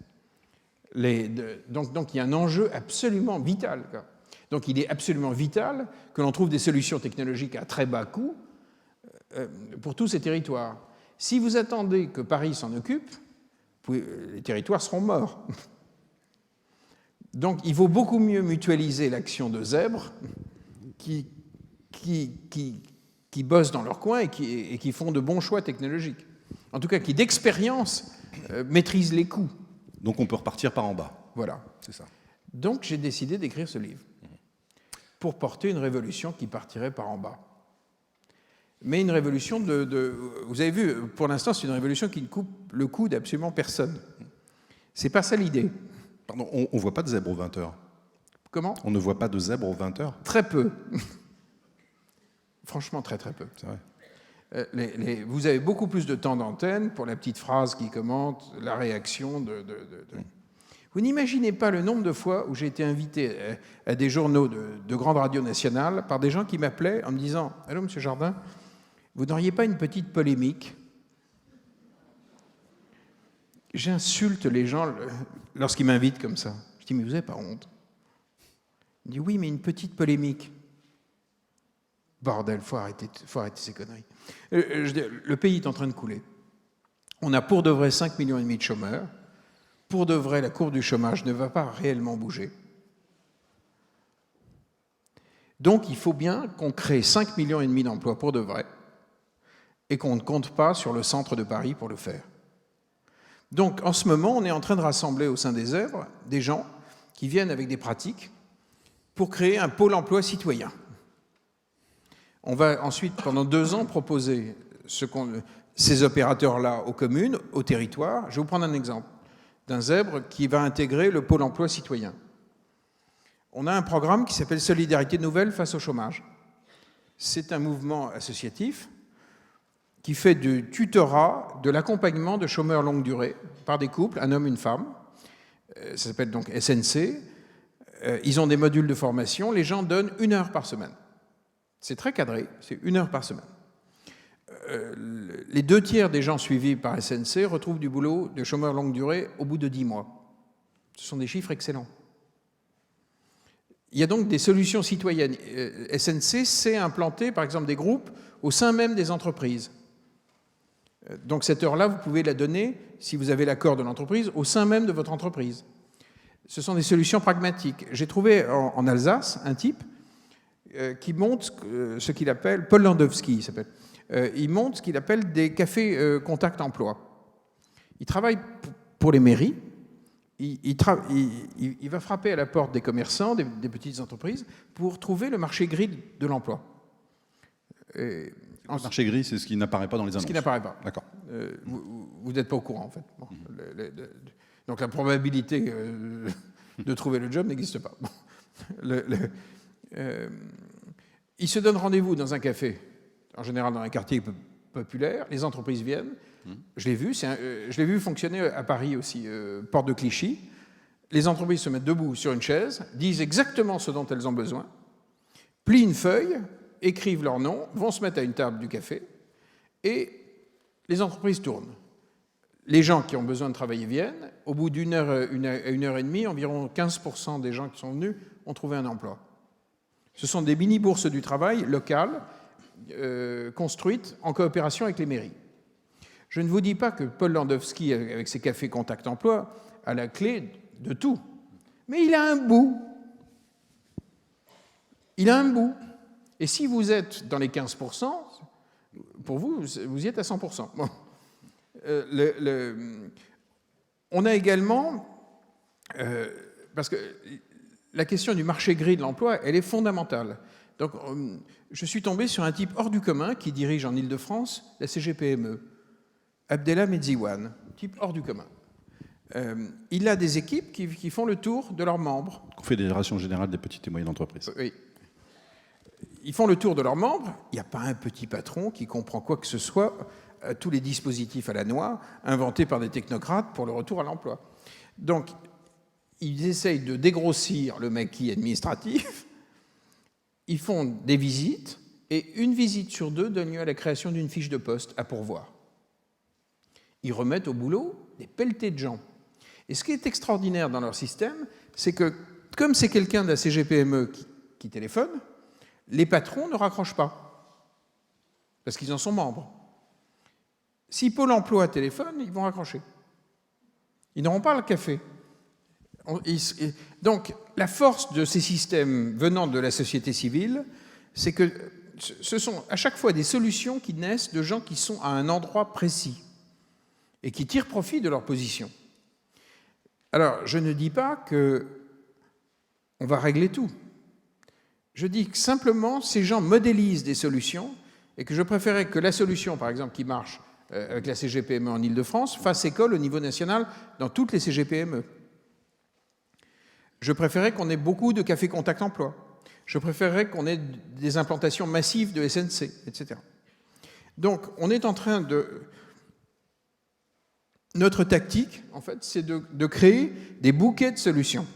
Donc il y a un enjeu absolument vital. Donc il est absolument vital que l'on trouve des solutions technologiques à très bas coût pour tous ces territoires. Si vous attendez que Paris s'en occupe, les territoires seront morts. Donc il vaut beaucoup mieux mutualiser l'action de zèbres qui bossent dans leur coin et qui font de bons choix technologiques. En tout cas, qui d'expérience maîtrisent les coûts. Donc on peut repartir par en bas. Voilà. C'est ça. Donc j'ai décidé d'écrire ce livre pour porter une révolution qui partirait par en bas. Mais une révolution vous avez vu, pour l'instant, c'est une révolution qui ne coupe le cou d'absolument personne. C'est pas ça l'idée. Pardon, on ne voit pas de zèbre aux 20h. Comment ? On ne voit pas de zèbre aux 20h. Très peu. Franchement, très très peu. C'est vrai. Vous avez beaucoup plus de temps d'antenne pour la petite phrase qui commente la réaction Vous n'imaginez pas le nombre de fois où j'ai été invité à des journaux de grande radio nationale par des gens qui m'appelaient en me disant « Allô, monsieur Jardin, vous n'auriez pas une petite polémique ?» J'insulte les gens lorsqu'ils m'invitent comme ça. Je dis « Mais vous n'avez pas honte ?» Il dit « Oui, mais une petite polémique. » Bordel, faut arrêter ces conneries. Le pays est en train de couler. On a pour de vrai 5,5 millions de chômeurs. Pour de vrai, la courbe du chômage ne va pas réellement bouger. Donc, il faut bien qu'on crée 5,5 millions d'emplois pour de vrai et qu'on ne compte pas sur le centre de Paris pour le faire. Donc, en ce moment, on est en train de rassembler au sein des zèbres des gens qui viennent avec des pratiques pour créer un pôle emploi citoyen. On va ensuite, pendant 2 ans, proposer ces opérateurs-là aux communes, aux territoires. Je vais vous prendre un exemple d'un zèbre qui va intégrer le pôle emploi citoyen. On a un programme qui s'appelle Solidarité nouvelle face au chômage. C'est un mouvement associatif qui fait du tutorat, de l'accompagnement de chômeurs longue durée par des couples, un homme, une femme. Ça s'appelle donc SNC. Ils ont des modules de formation. Les gens donnent 1 heure par semaine. C'est très cadré, c'est 1 heure par semaine. Les 2/3 des gens suivis par SNC retrouvent du boulot de chômeurs longue durée au bout de 10 mois. Ce sont des chiffres excellents. Il y a donc des solutions citoyennes. SNC sait implanter, par exemple, des groupes au sein même des entreprises. Donc cette heure-là, vous pouvez la donner, si vous avez l'accord de l'entreprise, au sein même de votre entreprise. Ce sont des solutions pragmatiques. J'ai trouvé en Alsace un type qui monte ce qu'il appelle, Paul Landowski, il s'appelle, il monte ce qu'il appelle des cafés contact emploi. Il travaille pour les mairies, il va frapper à la porte des commerçants, des petites entreprises, pour trouver le marché gris de l'emploi. Le marché gris, c'est ce qui n'apparaît pas dans les annonces. Ce qui n'apparaît pas. D'accord. Vous n'êtes pas au courant, en fait. Bon, donc la probabilité de trouver le job n'existe pas. Bon. Ils se donnent rendez-vous dans un café, en général dans un quartier populaire. Les entreprises viennent. Je l'ai vu, je l'ai vu fonctionner à Paris aussi, porte de Clichy. Les entreprises se mettent debout sur une chaise, disent exactement ce dont elles ont besoin, plient une feuille, écrivent leur nom, vont se mettre à une table du café, et les entreprises tournent. Les gens qui ont besoin de travailler viennent. Au bout d'une heure, une heure et demie, environ 15% des gens qui sont venus ont trouvé un emploi. Ce sont des mini-bourses du travail locales, construites en coopération avec les mairies. Je ne vous dis pas que Paul Landowski, avec ses cafés contact emploi, a la clé de tout. Mais il a un bout. Il a un bout. Et si vous êtes dans les 15%, pour vous, vous y êtes à 100%. Bon. On a également, parce que la question du marché gris de l'emploi, elle est fondamentale. Donc, je suis tombé sur un type hors du commun qui dirige en Île-de-France la CGPME, Abdellah Medziwan, type hors du commun. Il a des équipes qui font le tour de leurs membres. Confédération générale des petites et moyennes entreprises. Oui. Ils font le tour de leurs membres. Il n'y a pas un petit patron qui comprend quoi que ce soit à tous les dispositifs à la noix inventés par des technocrates pour le retour à l'emploi. Donc, ils essayent de dégrossir le maquis administratif. Ils font des visites et une visite sur deux donne lieu à la création d'une fiche de poste à pourvoir. Ils remettent au boulot des pelletés de gens. Et ce qui est extraordinaire dans leur système, c'est que, comme c'est quelqu'un de la CGPME qui téléphone, les patrons ne raccrochent pas, parce qu'ils en sont membres. Si Pôle emploi téléphone, ils vont raccrocher. Ils n'auront pas le café. Donc, la force de ces systèmes venant de la société civile, c'est que ce sont à chaque fois des solutions qui naissent de gens qui sont à un endroit précis et qui tirent profit de leur position. Alors, je ne dis pas qu'on va régler tout. Je dis que simplement, ces gens modélisent des solutions et que je préférais que la solution, par exemple, qui marche avec la CGPME en Île-de-France, fasse école au niveau national dans toutes les CGPME. Je préférais qu'on ait beaucoup de cafés contact emploi. Je préférerais qu'on ait des implantations massives de SNC, etc. Donc, on est en train de... Notre tactique, en fait, c'est de créer des bouquets de solutions.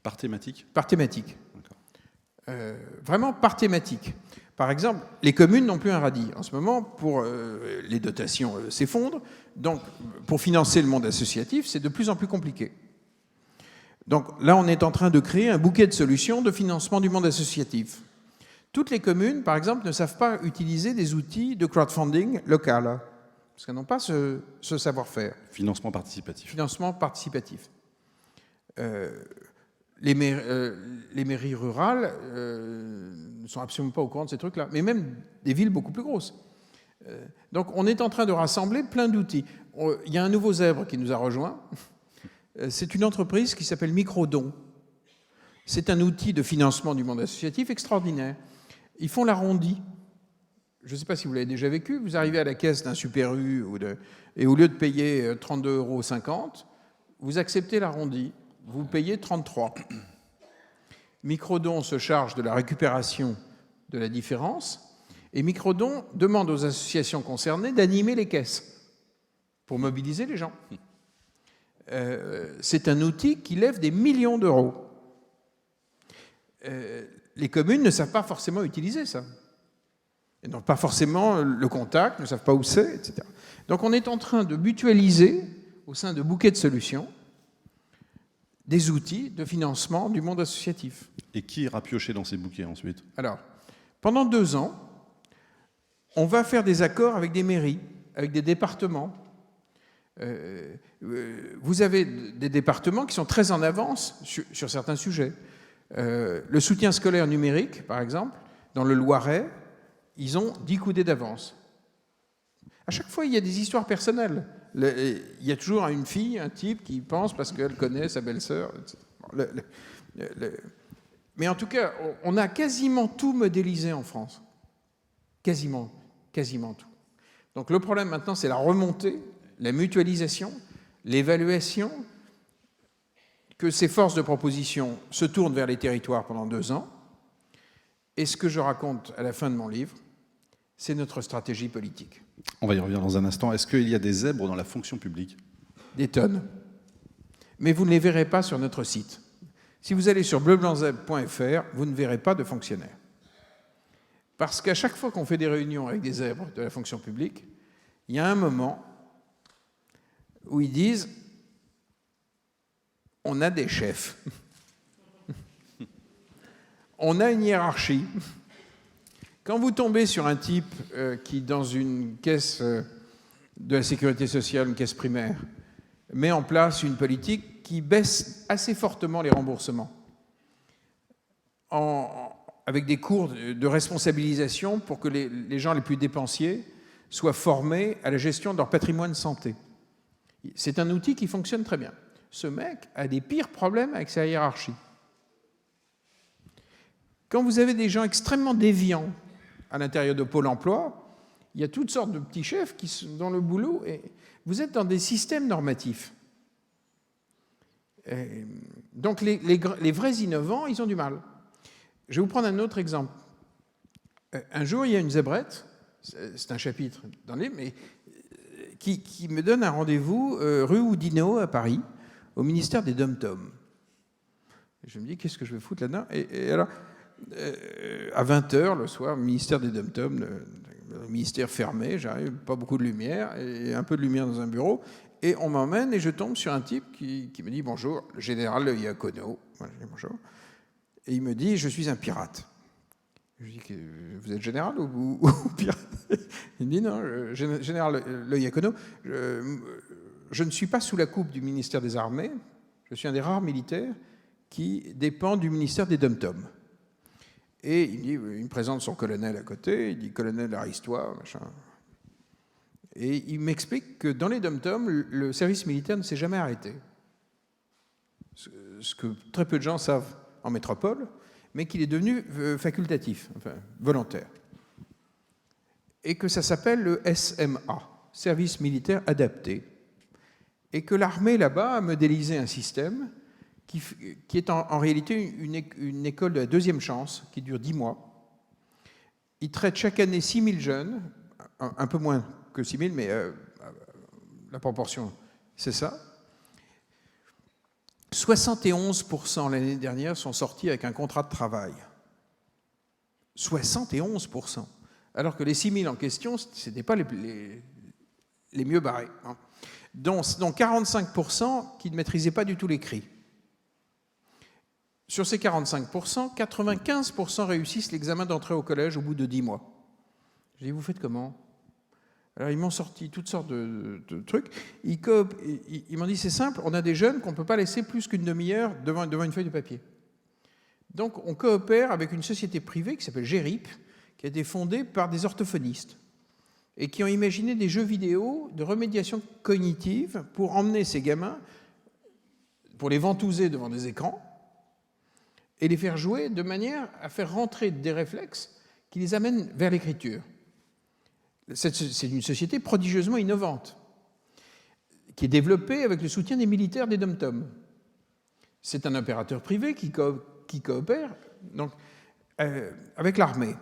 Par thématique ? Par thématique. Vraiment par thématique. Par exemple, les communes n'ont plus un radis. En ce moment, pour les dotations s'effondrent. Donc, pour financer le monde associatif, c'est de plus en plus compliqué. Donc là, on est en train de créer un bouquet de solutions de financement du monde associatif. Toutes les communes, par exemple, ne savent pas utiliser des outils de crowdfunding local, parce qu'elles n'ont pas ce savoir-faire. Financement participatif. Financement participatif. Les mairies rurales ne sont absolument pas au courant de ces trucs-là, mais même des villes beaucoup plus grosses. Donc on est en train de rassembler plein d'outils. Il y a un nouveau zèbre qui nous a rejoints. C'est une entreprise qui s'appelle Microdon. C'est un outil de financement du monde associatif extraordinaire. Ils font l'arrondi. Je ne sais pas si vous l'avez déjà vécu. Vous arrivez à la caisse d'un Super U et au lieu de payer 32,50 €, vous acceptez l'arrondi. Vous payez 33. Microdon se charge de la récupération de la différence et Microdon demande aux associations concernées d'animer les caisses pour mobiliser les gens. C'est un outil qui lève des millions d'euros. Les communes ne savent pas forcément utiliser ça. Elles n'ont pas forcément le contact, ne savent pas où c'est, etc. Donc on est en train de mutualiser, au sein de bouquets de solutions, des outils de financement du monde associatif. Et qui ira piocher dans ces bouquets ensuite ? Alors, pendant 2 ans, on va faire des accords avec des mairies, avec des départements. Vous avez des départements qui sont très en avance sur certains sujets. Le soutien scolaire numérique, par exemple, dans le Loiret, ils ont 10 coudées d'avance. À chaque fois, il y a des histoires personnelles. Il y a toujours une fille, un type qui pense parce qu'elle connaît sa belle-sœur. Mais en tout cas, on a quasiment tout modélisé en France. Quasiment tout. Donc le problème maintenant, c'est la remontée, la mutualisation, l'évaluation, que ces forces de proposition se tournent vers les territoires pendant 2 ans. Et ce que je raconte à la fin de mon livre, c'est notre stratégie politique. On va y revenir dans un instant. Est-ce qu'il y a des zèbres dans la fonction publique? Des tonnes. Mais vous ne les verrez pas sur notre site. Si vous allez sur bleublanczèbre.fr, vous ne verrez pas de fonctionnaires. Parce qu'à chaque fois qu'on fait des réunions avec des zèbres de la fonction publique, il y a un moment où ils disent « on a des chefs, on a une hiérarchie ». Quand vous tombez sur un type qui, dans une caisse de la sécurité sociale, une caisse primaire, met en place une politique qui baisse assez fortement les remboursements, avec des cours de responsabilisation pour que les gens les plus dépensiers soient formés à la gestion de leur patrimoine santé. C'est un outil qui fonctionne très bien. Ce mec a des pires problèmes avec sa hiérarchie. Quand vous avez des gens extrêmement déviants à l'intérieur de Pôle emploi, il y a toutes sortes de petits chefs qui sont dans le boulot et vous êtes dans des systèmes normatifs. Et donc les vrais innovants, ils ont du mal. Je vais vous prendre un autre exemple. Un jour, il y a une zébrette, c'est un chapitre dans le livre, mais qui me donne un rendez-vous rue Oudinot à Paris, au ministère des Dom-Tom. Je me dis, qu'est-ce que je vais foutre là-dedans? Et alors, à 20h le soir, ministère des Dom-Tom, le ministère fermé, j'arrive, pas beaucoup de lumière, et un peu de lumière dans un bureau, et on m'emmène et je tombe sur un type qui me dit « Bonjour, le général Le Iacono ». Moi, je dis « Bonjour ». Et il me dit « Je suis un pirate ». Je lui dis « Vous êtes général ou pirate ?» Il me dit « Non, général Le Iacono, je ne suis pas sous la coupe du ministère des Armées, je suis un des rares militaires qui dépend du ministère des Dom-Tom. » Et il me présente son colonel à côté, il dit « Colonel, arrise-toi, machin ». Et il m'explique que dans les Dom-Tom, le service militaire ne s'est jamais arrêté. Ce que très peu de gens savent en métropole, mais qu'il est devenu facultatif, enfin volontaire. Et que ça s'appelle le SMA, Service militaire adapté. Et que l'armée, là-bas, a modélisé un système qui est en réalité une école de la deuxième chance, qui dure 10 mois. Ils traitent chaque année 6 000 jeunes, un peu moins que 6 000, mais la proportion, c'est ça. 71% l'année dernière sont sortis avec un contrat de travail. 71%. Alors que les 6 000 en question, ce n'étaient pas les mieux barrés. Hein. Dont 45% qui ne maîtrisaient pas du tout l'écrit. Sur ces 45%, 95% réussissent l'examen d'entrée au collège au bout de 10 mois. Je dis, vous faites comment? Alors, ils m'ont sorti toutes sortes de trucs. Ils m'ont dit, c'est simple, on a des jeunes qu'on ne peut pas laisser plus qu'une demi-heure devant une feuille de papier. Donc, on coopère avec une société privée qui s'appelle GERIP, qui a été fondée par des orthophonistes et qui ont imaginé des jeux vidéo de remédiation cognitive pour emmener ces gamins, pour les ventouser devant des écrans et les faire jouer de manière à faire rentrer des réflexes qui les amènent vers l'écriture. C'est une société prodigieusement innovante, qui est développée avec le soutien des militaires des Dom-Tom. C'est un opérateur privé qui coopère donc, avec l'armée.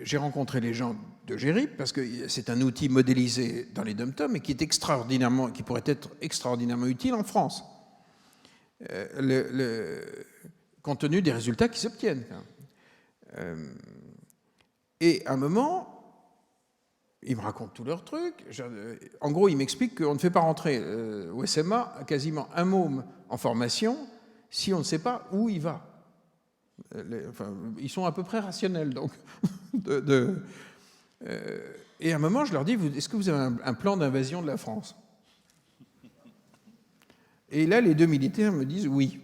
J'ai rencontré les gens de GERIP, parce que c'est un outil modélisé dans les Dom-Tom et qui pourrait être extraordinairement utile en France, compte tenu des résultats qui s'obtiennent. Et à un moment, ils me racontent tous leurs trucs. En gros, ils m'expliquent qu'on ne fait pas rentrer au SMA quasiment un môme en formation si on ne sait pas où il va. Ils sont à peu près rationnels, donc. Et à un moment, je leur dis, est-ce que vous avez un plan d'invasion de la France? Et là, les deux militaires me disent oui.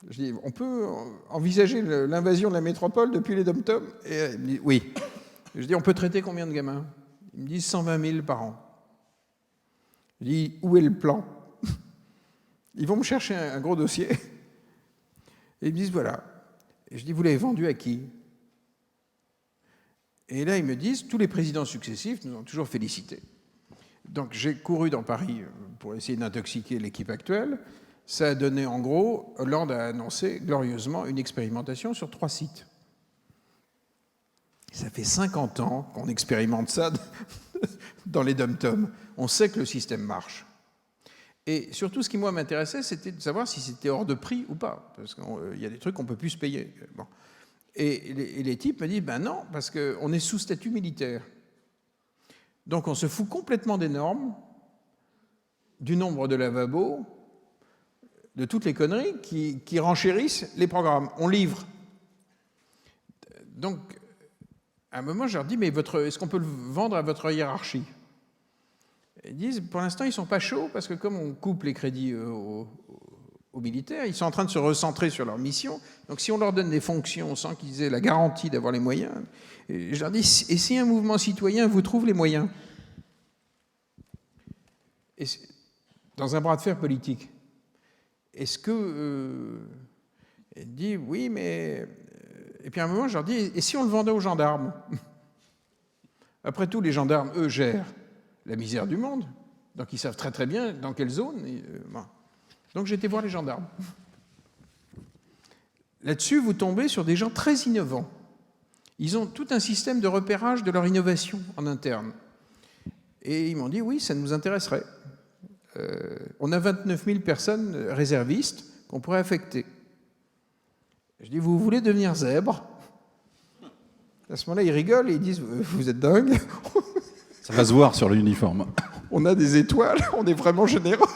Je dis, on peut envisager l'invasion de la métropole depuis les dom-toms? Et ils me disent oui. Je dis, on peut traiter combien de gamins? Ils me disent 120 000 par an. Je dis, où est le plan? Ils vont me chercher un gros dossier. Et ils me disent, voilà. Et je dis, vous l'avez vendu à qui? Et là, ils me disent, tous les présidents successifs nous ont toujours félicités. Donc j'ai couru dans Paris pour essayer d'intoxiquer l'équipe actuelle. Ça a donné, en gros, Hollande a annoncé glorieusement une expérimentation sur 3 sites. Ça fait 50 ans qu'on expérimente ça dans les dom-toms. On sait que le système marche. Et surtout, ce qui, moi, m'intéressait, c'était de savoir si c'était hors de prix ou pas. Parce qu'il y a des trucs qu'on ne peut plus se payer. Bon. Et les types me disent, ben non, parce qu'on est sous statut militaire. Donc on se fout complètement des normes, du nombre de lavabos, de toutes les conneries qui renchérissent les programmes. On livre. Donc, à un moment, je leur dis, mais est-ce qu'on peut le vendre à votre hiérarchie? Ils disent, pour l'instant, ils ne sont pas chauds, parce que comme on coupe les crédits aux militaires, ils sont en train de se recentrer sur leur mission. Donc si on leur donne des fonctions sans qu'ils aient la garantie d'avoir les moyens, je leur dis, et si un mouvement citoyen vous trouve les moyens? Et dans un bras de fer politique, est-ce que... il dit, oui, mais... Et puis à un moment, je leur dis, et si on le vendait aux gendarmes? Après tout, les gendarmes, eux, gèrent la misère du monde. Donc ils savent très très bien dans quelle zone. Bon. Donc j'ai été voir les gendarmes. Là-dessus, vous tombez sur des gens très innovants. Ils ont tout un système de repérage de leur innovation en interne. Et ils m'ont dit, oui, ça nous intéresserait. On a 29 000 personnes réservistes qu'on pourrait affecter. Je dis, vous voulez devenir zèbre? À ce moment-là, ils rigolent et ils disent, vous êtes dingue. Ça va se voir sur l'uniforme. On a des étoiles, on est vraiment généreux.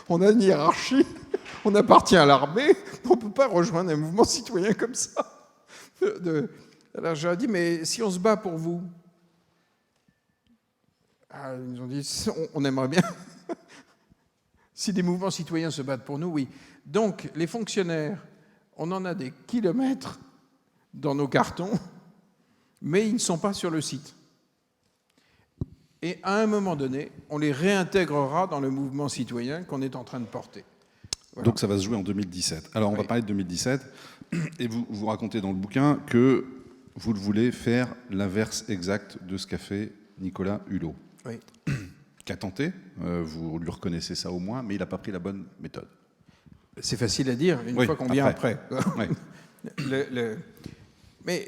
On a une hiérarchie, on appartient à l'armée, on ne peut pas rejoindre un mouvement citoyen comme ça. Alors je leur ai dit, mais si on se bat pour vous? Ils nous ont dit, on aimerait bien. Si des mouvements citoyens se battent pour nous, oui. Donc les fonctionnaires, on en a des kilomètres dans nos cartons, mais ils ne sont pas sur le site. Et à un moment donné, on les réintégrera dans le mouvement citoyen qu'on est en train de porter. Voilà. Donc ça va se jouer en 2017. Alors on va parler de 2017, et vous racontez dans le bouquin que vous voulez faire l'inverse exact de ce qu'a fait Nicolas Hulot. Oui. Qu'a tenté, vous lui reconnaissez ça au moins, mais il n'a pas pris la bonne méthode. C'est facile à dire, une fois qu'on vient après. Oui. Mais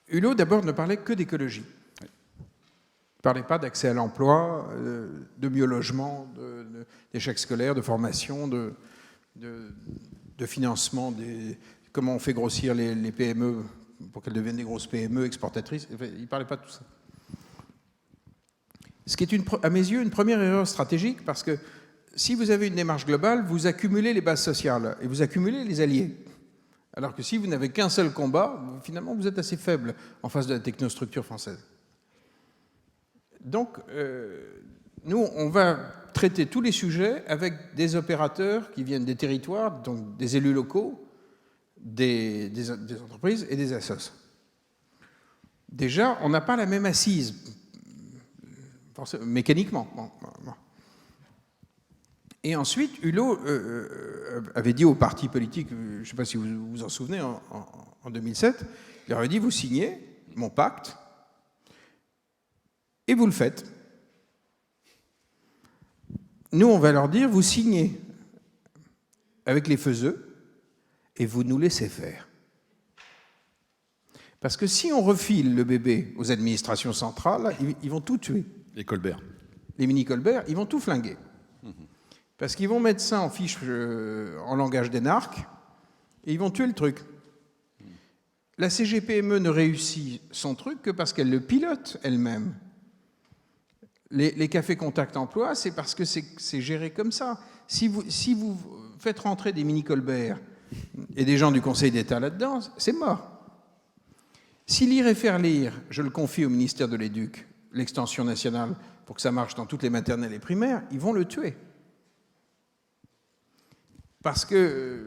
Hulot, d'abord, ne parlait que d'écologie. Il ne parlait pas d'accès à l'emploi, de mieux logement, d'échecs scolaires, de formation, de financement, comment on fait grossir les PME pour qu'elles deviennent des grosses PME exportatrices. Il ne parlait pas de tout ça. Ce qui est, à mes yeux, une première erreur stratégique, parce que si vous avez une démarche globale, vous accumulez les bases sociales et vous accumulez les alliés. Alors que si vous n'avez qu'un seul combat, finalement, vous êtes assez faible en face de la technostructure française. Donc, nous, on va traiter tous les sujets avec des opérateurs qui viennent des territoires, donc des élus locaux, des entreprises et des assos. Déjà, on n'a pas la même assise, mécaniquement. Bon. Et ensuite, Hulot avait dit aux partis politiques, je ne sais pas si vous vous en souvenez, en 2007, il leur avait dit, vous signez mon pacte, et vous le faites. Nous, on va leur dire, vous signez avec les faiseux et vous nous laissez faire. Parce que si on refile le bébé aux administrations centrales, ils vont tout tuer. Les Colbert. Les mini-Colbert, ils vont tout flinguer. Parce qu'ils vont mettre ça en fiche en langage d'énarque et ils vont tuer le truc. La CGPME ne réussit son truc que parce qu'elle le pilote elle-même. Les cafés contact emploi, c'est parce que c'est géré comme ça. Si vous faites rentrer des mini-Colbert et des gens du Conseil d'État là-dedans, c'est mort. Si lire et faire lire, je le confie au ministère de l'Éduc, l'extension nationale, pour que ça marche dans toutes les maternelles et primaires, ils vont le tuer. Parce que...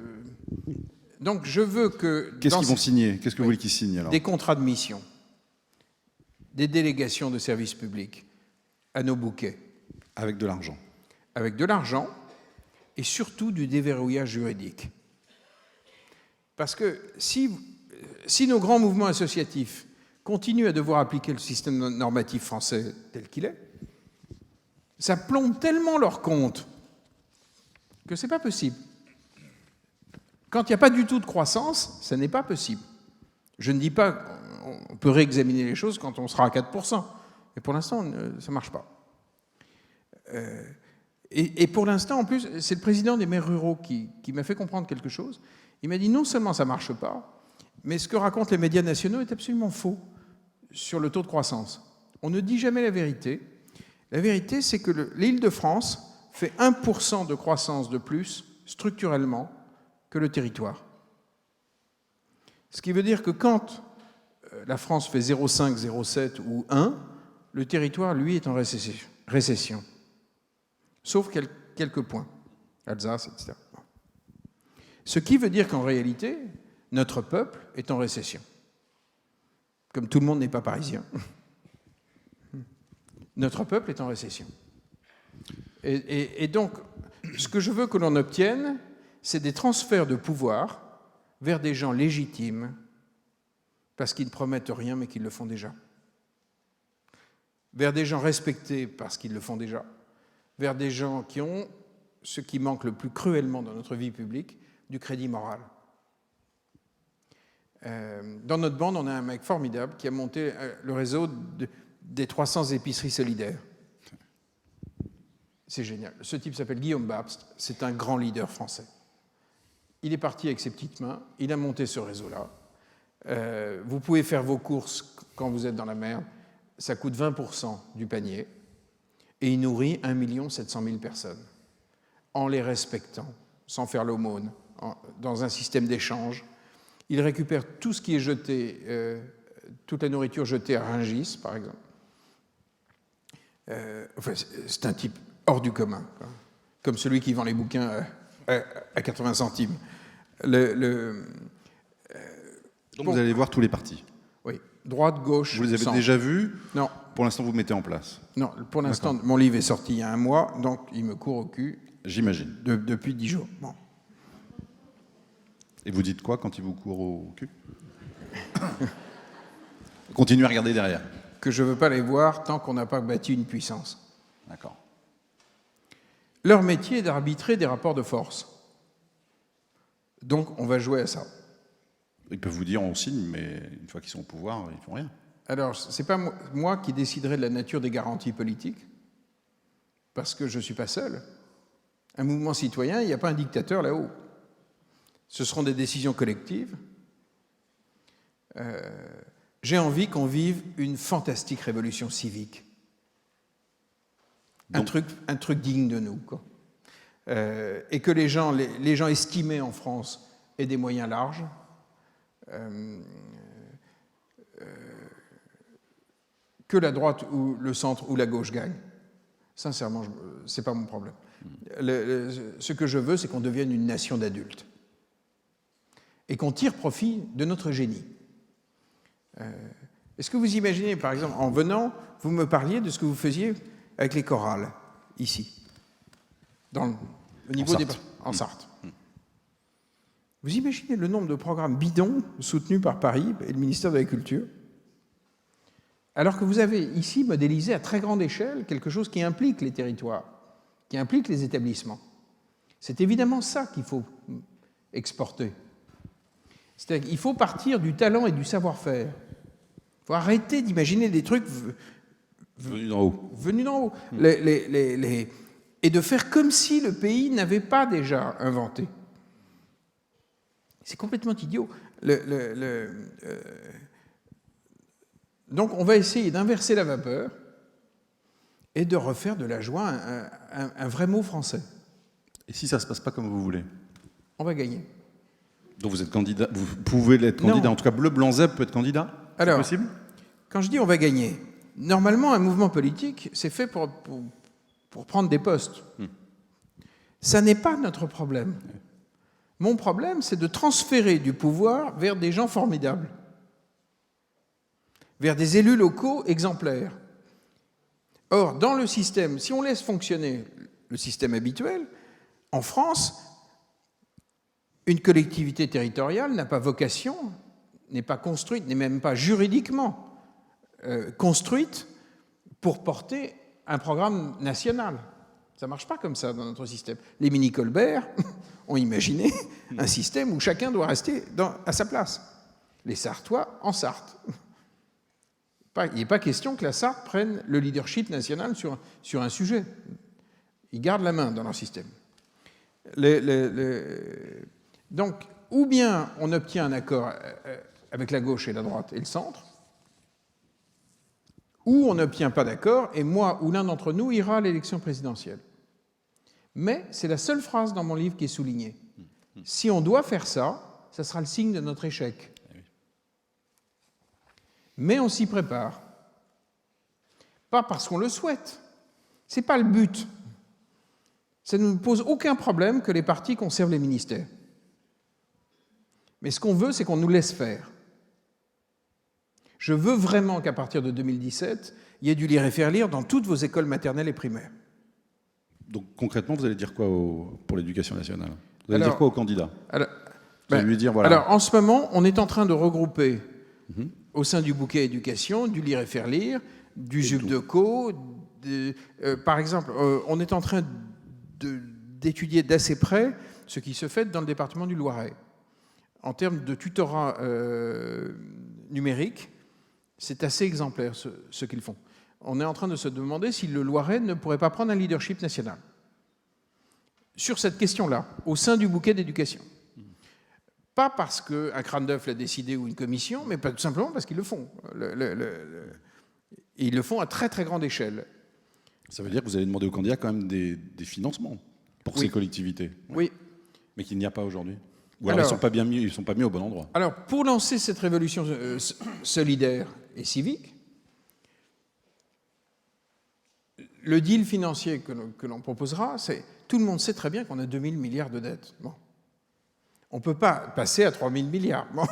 donc je veux que... Qu'est-ce qu'ils vont signer? Qu'est-ce que vous voulez qu'ils signent alors? Des contrats de mission, des délégations de services publics à nos bouquets. Avec de l'argent. Avec de l'argent et surtout du déverrouillage juridique. Parce que si nos grands mouvements associatifs continuent à devoir appliquer le système normatif français tel qu'il est, ça plombe tellement leur compte que ce n'est pas possible. Quand il n'y a pas du tout de croissance, ça n'est pas possible. Je ne dis pas qu'on peut réexaminer les choses quand on sera à 4%, mais pour l'instant, ça ne marche pas. Et pour l'instant, en plus, c'est le président des maires ruraux qui m'a fait comprendre quelque chose. Il m'a dit non seulement ça ne marche pas, mais ce que racontent les médias nationaux est absolument faux sur le taux de croissance. On ne dit jamais la vérité. La vérité, c'est que l'Île-de-France fait 1% de croissance de plus, structurellement, que le territoire. Ce qui veut dire que quand la France fait 0,5, 0,7 ou 1, le territoire, lui, est en récession. Sauf quelques points, Alsace, etc. Ce qui veut dire qu'en réalité, notre peuple est en récession. Comme tout le monde n'est pas parisien, notre peuple est en récession. Et donc, ce que je veux que l'on obtienne, c'est des transferts de pouvoir vers des gens légitimes, parce qu'ils ne promettent rien, mais qu'ils le font déjà. Vers des gens respectés, parce qu'ils le font déjà. Vers des gens qui ont ce qui manque le plus cruellement dans notre vie publique, du crédit moral. Dans notre bande, on a un mec formidable qui a monté le réseau des 300 épiceries solidaires. C'est génial. Ce type s'appelle Guillaume Babst, c'est un grand leader français. Il est parti avec ses petites mains, il a monté ce réseau-là. Vous pouvez faire vos courses quand vous êtes dans la merde, ça coûte 20% du panier, et il nourrit 1 700 000 personnes, en les respectant, sans faire l'aumône, dans un système d'échange. Il récupère tout ce qui est jeté, toute la nourriture jetée à Rungis, par exemple. Enfin, c'est un type hors du commun, quoi. Comme celui qui vend les bouquins à 80 centimes. Donc bon, vous allez voir tous les partis. Oui, droite, gauche, vous les avez centre. déjà vus? Non. Pour l'instant, vous mettez en place? Non, pour l'instant, mon livre est sorti il y a 1 mois, donc il me court au cul. J'imagine. Depuis 10 jours. Bon. Et vous dites quoi quand il vous court au cul? Continuez à regarder derrière. Que je ne veux pas les voir tant qu'on n'a pas bâti une puissance. D'accord. Leur métier est d'arbitrer des rapports de force. Donc, on va jouer à ça. Ils peuvent vous dire on signe, mais une fois qu'ils sont au pouvoir, ils font rien. Alors, ce n'est pas moi qui déciderai de la nature des garanties politiques, parce que je ne suis pas seul. Un mouvement citoyen, il n'y a pas un dictateur là-haut. Ce seront des décisions collectives. J'ai envie qu'on vive une fantastique révolution civique. Un truc digne de nous, quoi. Et que les gens estimés en France aient des moyens larges. Que la droite ou le centre ou la gauche gagne. Sincèrement, ce n'est pas mon problème. Ce que je veux, c'est qu'on devienne une nation d'adultes. Et qu'on tire profit de notre génie. Est-ce que vous imaginez, par exemple, en venant, vous me parliez de ce que vous faisiez avec les chorales, ici, au niveau des... En Sarthe. Vous imaginez le nombre de programmes bidons soutenus par Paris et le ministère de la Culture, alors que vous avez ici modélisé à très grande échelle quelque chose qui implique les territoires, qui implique les établissements. C'est évidemment ça qu'il faut exporter. C'est-à-dire qu'il faut partir du talent et du savoir-faire. Il faut arrêter d'imaginer des trucs venus d'en haut. Venus d'en haut. Et de faire comme si le pays n'avait pas déjà inventé. C'est complètement idiot. Donc on va essayer d'inverser la vapeur et de refaire de la joie un vrai mot français. Et si ça ne se passe pas comme vous voulez? On va gagner. Donc vous êtes candidat, vous pouvez être candidat, non. en tout cas Bleu Blanc Zeb peut être candidat? Alors, possible? quand je dis on va gagner, normalement, un mouvement politique, c'est fait pour prendre des postes. Ça n'est pas notre problème. Mon problème, c'est de transférer du pouvoir vers des gens formidables, vers des élus locaux exemplaires. Or, dans le système, si on laisse fonctionner le système habituel, en France, une collectivité territoriale n'a pas vocation, n'est pas construite, n'est même pas juridiquement construite pour porter un programme national. Ça ne marche pas comme ça dans notre système. Les mini-Colbert ont imaginé un système où chacun doit rester à sa place. Les Sartois en Sarthe. Il n'est pas question que la Sarthe prenne le leadership national sur un sujet. Ils gardent la main dans leur système. Donc, ou bien on obtient un accord avec la gauche et la droite et le centre, ou on n'obtient pas d'accord, et moi ou l'un d'entre nous ira à l'élection présidentielle. Mais c'est la seule phrase dans mon livre qui est soulignée. Si on doit faire ça, ça sera le signe de notre échec. Mais on s'y prépare. Pas parce qu'on le souhaite. Ce n'est pas le but. Ça ne nous pose aucun problème que les partis conservent les ministères. Mais ce qu'on veut, c'est qu'on nous laisse faire. Je veux vraiment qu'à partir de 2017, il y ait du lire et faire lire dans toutes vos écoles maternelles et primaires. Donc concrètement, vous allez dire quoi pour l'éducation nationale? Vous allez dire quoi aux candidats? Vous allez lui dire, voilà. Alors, en ce moment, on est en train de regrouper au sein du bouquet éducation du lire et faire lire, du JUP de co. Par exemple, on est en train d'étudier d'assez près ce qui se fait dans le département du Loiret. En termes de tutorat numérique, c'est assez exemplaire ce qu'ils font. On est en train de se demander si le Loiret ne pourrait pas prendre un leadership national sur cette question-là, au sein du bouquet d'éducation. Pas parce qu'un crâne d'œuf l'a décidé ou une commission, mais tout simplement parce qu'ils le font. Ils le font à très très grande échelle. Ça veut dire que vous allez demander aux candidats quand même des financements pour ces collectivités. Oui. Mais qu'il n'y a pas aujourd'hui. Ou alors ils ne sont pas mis au bon endroit. Alors, pour lancer cette révolution solidaire et civique, le deal financier que l'on proposera, c'est tout le monde sait très bien qu'on a 2000 milliards de dettes. Bon. On ne peut pas passer à 3000 milliards. Bon,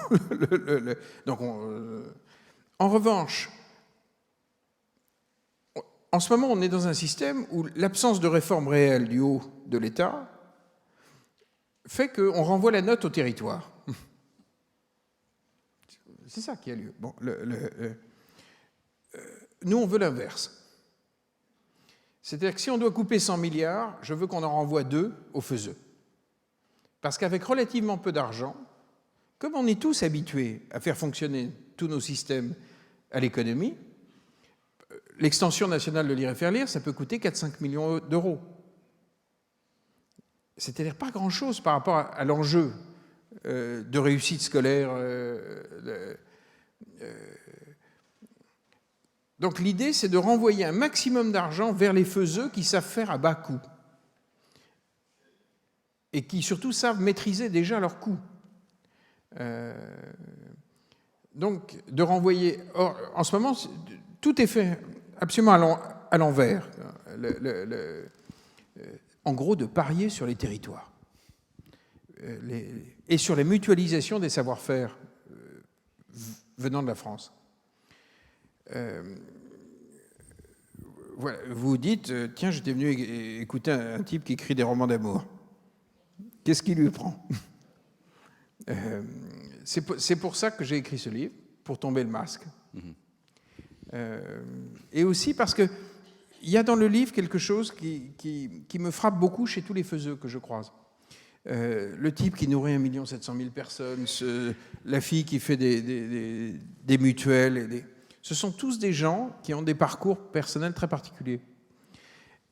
donc en revanche, en ce moment, on est dans un système où l'absence de réforme réelle du haut de l'État fait qu'on renvoie la note au territoire. C'est ça qui a lieu. Bon, nous, on veut l'inverse. C'est-à-dire que si on doit couper 100 milliards, je veux qu'on en renvoie 2 au faiseux. Parce qu'avec relativement peu d'argent, comme on est tous habitués à faire fonctionner tous nos systèmes à l'économie, l'extension nationale de lire et faire lire, ça peut coûter 4-5 millions d'euros. C'est-à-dire pas grand-chose par rapport à l'enjeu de réussite scolaire. Donc l'idée, c'est de renvoyer un maximum d'argent vers les faiseux qui savent faire à bas coût et qui surtout savent maîtriser déjà leurs coûts. Donc de renvoyer... Or, en ce moment, tout est fait absolument à l'envers. En gros, de parier sur les territoires et sur la mutualisation des savoir-faire venant de la France. Voilà, vous dites, tiens, j'étais venu écouter un type qui écrit des romans d'amour. Qu'est-ce qui lui prend? C'est pour ça que j'ai écrit ce livre, pour tomber le masque. Et aussi parce qu'il y a dans le livre quelque chose qui me frappe beaucoup chez tous les faiseux que je croise. Le type qui nourrit 1 700 000 personnes, la fille qui fait des mutuelles. Ce sont tous des gens qui ont des parcours personnels très particuliers.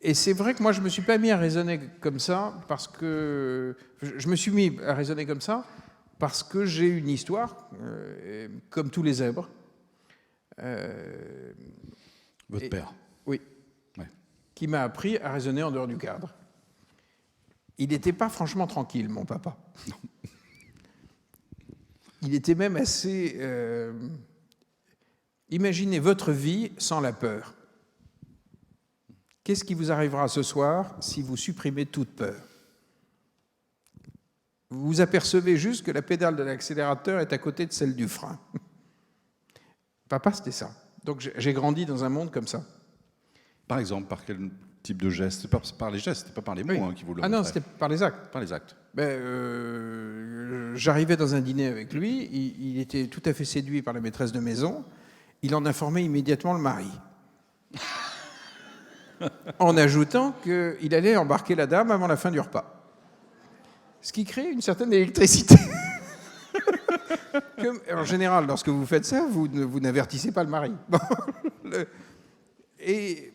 Et c'est vrai que moi, je ne me suis pas mis à raisonner comme ça parce que... Je me suis mis à raisonner comme ça parce que j'ai une histoire, comme tous les zèbres. Votre père? Oui. Ouais. Qui m'a appris à raisonner en dehors du cadre. Il n'était pas franchement tranquille, mon papa. Non. Il était même assez Imaginez votre vie sans la peur. Qu'est-ce qui vous arrivera ce soir si vous supprimez toute peur? Vous vous apercevez juste que la pédale de l'accélérateur est à côté de celle du frein. Papa, c'était ça. Donc j'ai grandi dans un monde comme ça. Par exemple, par quel type de geste? Par les gestes, c'est pas par les mots Oui. qui vous le Ah non, montraient. c'était par les actes. Par les actes. J'arrivais dans un dîner avec lui, il était tout à fait séduit par la maîtresse de maison, il en informait immédiatement le mari. En ajoutant qu'il allait embarquer la dame avant la fin du repas. Ce qui crée une certaine électricité. En général, lorsque vous faites ça, vous n'avertissez pas le mari. Bon, et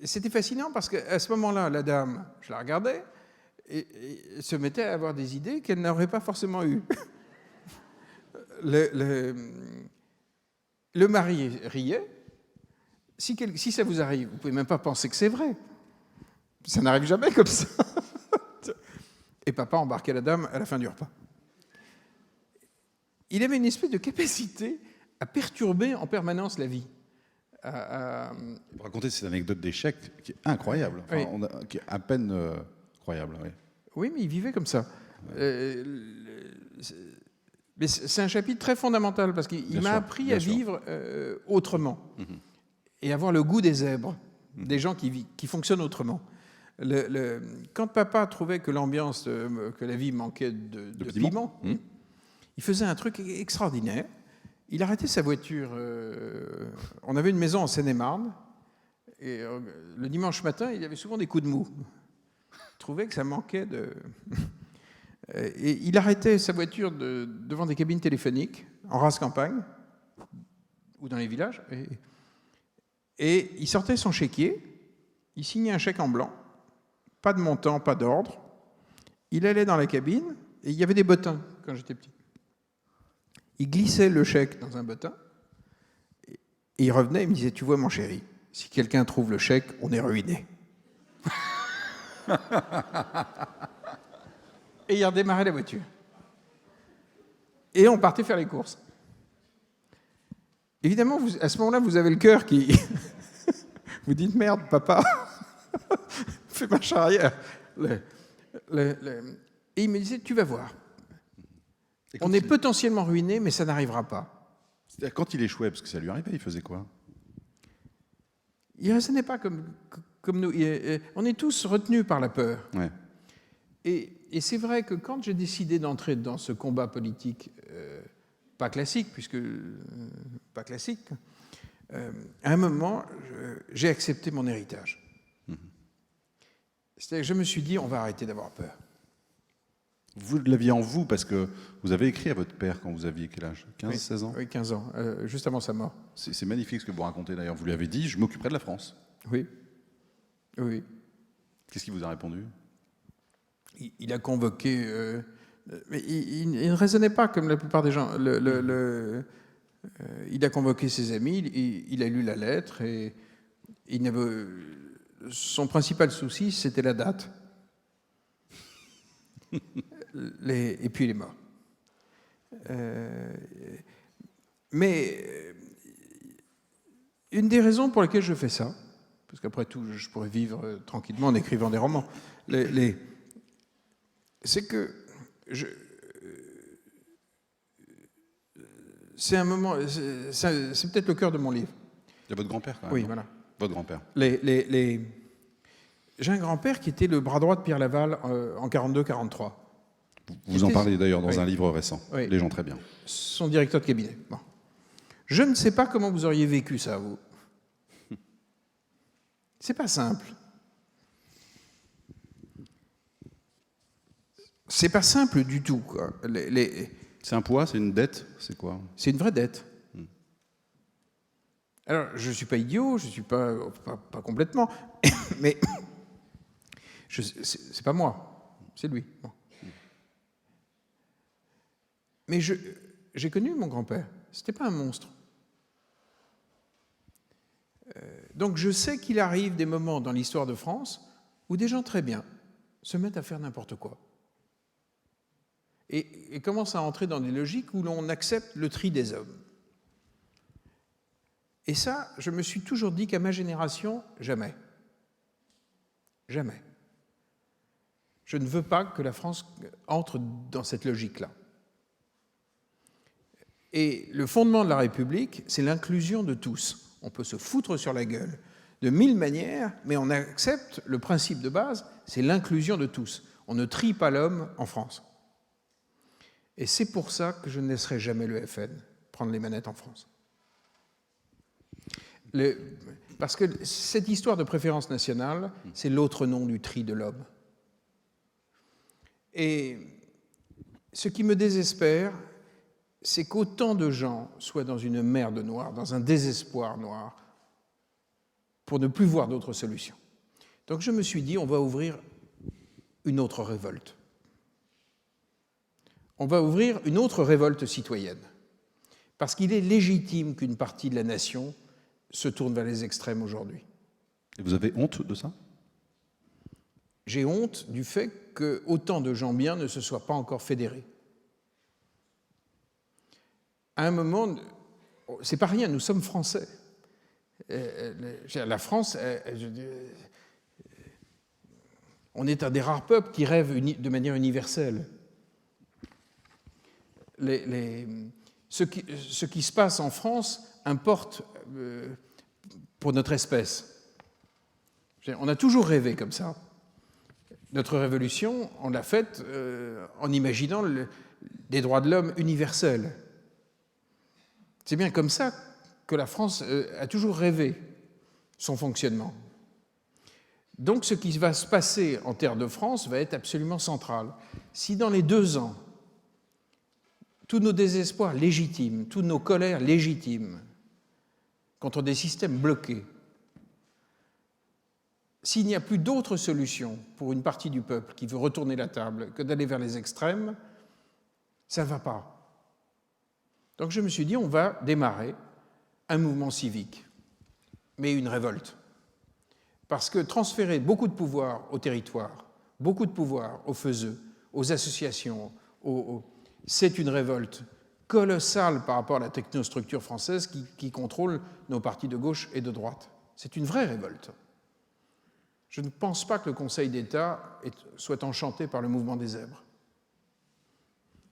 c'était fascinant parce qu'à ce moment-là, la dame, je la regardais, et se mettait à avoir des idées qu'elle n'aurait pas forcément eues. Le mari riait. Si ça vous arrive, vous ne pouvez même pas penser que c'est vrai. Ça n'arrive jamais comme ça. Et papa embarquait la dame à la fin du repas. Il avait une espèce de capacité à perturber en permanence la vie. Vous racontez cette anecdote d'échec qui est incroyable, Oui. Qui est à peine croyable. Oui. Oui, mais il vivait comme ça. Mais c'est un chapitre très fondamental parce qu'il m'a appris à vivre autrement et avoir le goût des zèbres, des gens qui fonctionnent autrement. Quand papa trouvait que l'ambiance, que la vie manquait de piment, il faisait un truc extraordinaire. Il arrêtait sa voiture. On avait une maison en Seine-et-Marne et le dimanche matin, il y avait souvent des coups de mou. Il trouvait que ça manquait de... Et il arrêtait sa voiture devant des cabines téléphoniques en rase campagne ou dans les villages et il sortait son chéquier, il signait un chèque en blanc, pas de montant, pas d'ordre. Il allait dans la cabine et il y avait des bottins quand j'étais petit. Il glissait le chèque dans un bottin et il revenait et me disait « Tu vois mon chéri, si quelqu'un trouve le chèque, on est ruiné. » Et il redémarrait la voiture. Et on partait faire les courses. Évidemment, à ce moment-là, vous avez le cœur qui... vous dites, merde, papa, fais marche arrière. Et il me disait, tu vas voir. On est potentiellement ruiné, mais ça n'arrivera pas. C'est-à-dire, quand il échouait, parce que ça lui arrivait, il faisait quoi? Il ne raisonnait pas comme nous. On est tous retenus par la peur. Ouais. Et c'est vrai que quand j'ai décidé d'entrer dans ce combat politique, pas classique, pas classique, à un moment, j'ai accepté mon héritage. C'est-à-dire que je me suis dit, on va arrêter d'avoir peur. Vous l'aviez en vous, parce que vous avez écrit à votre père quand vous aviez quel âge? 15, 16 ans? Oui, 15 ans, juste avant sa mort. C'est magnifique ce que vous racontez d'ailleurs. Vous lui avez dit, je m'occuperai de la France. Oui. Oui. Qu'est-ce qu'il vous a répondu? Il a convoqué... mais il ne raisonnait pas comme la plupart des gens. Il a convoqué ses amis, il a lu la lettre et son principal souci, c'était la date. Et puis il est mort. Mais une des raisons pour lesquelles je fais ça, parce qu'après tout, je pourrais vivre tranquillement en écrivant des romans, c'est que c'est un moment, c'est peut-être le cœur de mon livre. Il y a votre grand-père quand même. Oui, non? voilà. Votre grand-père. J'ai un grand-père qui était le bras droit de Pierre Laval en 42-43. Vous en parlez d'ailleurs dans Oui. un livre récent. Oui. Les gens très bien. Son directeur de cabinet. Bon. Je ne sais pas comment vous auriez vécu ça, vous. C'est pas simple. C'est pas simple du tout, quoi. C'est un poids, c'est une dette, c'est quoi? C'est une vraie dette. Alors, je ne suis pas idiot, je ne suis pas complètement, mais c'est pas moi, c'est lui. Bon. Mais j'ai connu mon grand-père, c'était pas un monstre. Donc je sais qu'il arrive des moments dans l'histoire de France où des gens très bien se mettent à faire n'importe quoi. Et commencent à entrer dans des logiques où l'on accepte le tri des hommes. Et ça, je me suis toujours dit qu'à ma génération, jamais. Jamais. Je ne veux pas que la France entre dans cette logique-là. Et le fondement de la République, c'est l'inclusion de tous. On peut se foutre sur la gueule de mille manières, mais on accepte le principe de base, c'est l'inclusion de tous. On ne trie pas l'homme en France. Et c'est pour ça que je ne laisserai jamais le FN prendre les manettes en France. Parce que cette histoire de préférence nationale, c'est l'autre nom du tri de l'homme. Et ce qui me désespère, c'est qu'autant de gens soient dans une merde noire, dans un désespoir noir, pour ne plus voir d'autres solutions. Donc je me suis dit, on va ouvrir une autre révolte. On va ouvrir une autre révolte citoyenne. Parce qu'il est légitime qu'une partie de la nation se tourne vers les extrêmes aujourd'hui. Et vous avez honte de ça? J'ai honte du fait que autant de gens bien ne se soient pas encore fédérés. À un moment, c'est pas rien, nous sommes français. La France, on est un des rares peuples qui rêvent de manière universelle. Ce qui se passe en France importe pour notre espèce. On a toujours rêvé comme ça. Notre révolution, on l'a faite en imaginant des droits de l'homme universels. C'est bien comme ça que la France a toujours rêvé son fonctionnement. Donc ce qui va se passer en terre de France va être absolument central. Si dans les 2 ans, tous nos désespoirs légitimes, toutes nos colères légitimes contre des systèmes bloqués, s'il n'y a plus d'autre solution pour une partie du peuple qui veut retourner la table que d'aller vers les extrêmes, ça ne va pas. Donc je me suis dit, on va démarrer un mouvement civique, mais une révolte. Parce que transférer beaucoup de pouvoir au territoire, beaucoup de pouvoir aux faiseux, aux associations, c'est une révolte colossale par rapport à la technostructure française qui contrôle nos partis de gauche et de droite. C'est une vraie révolte. Je ne pense pas que le Conseil d'État soit enchanté par le mouvement des zèbres.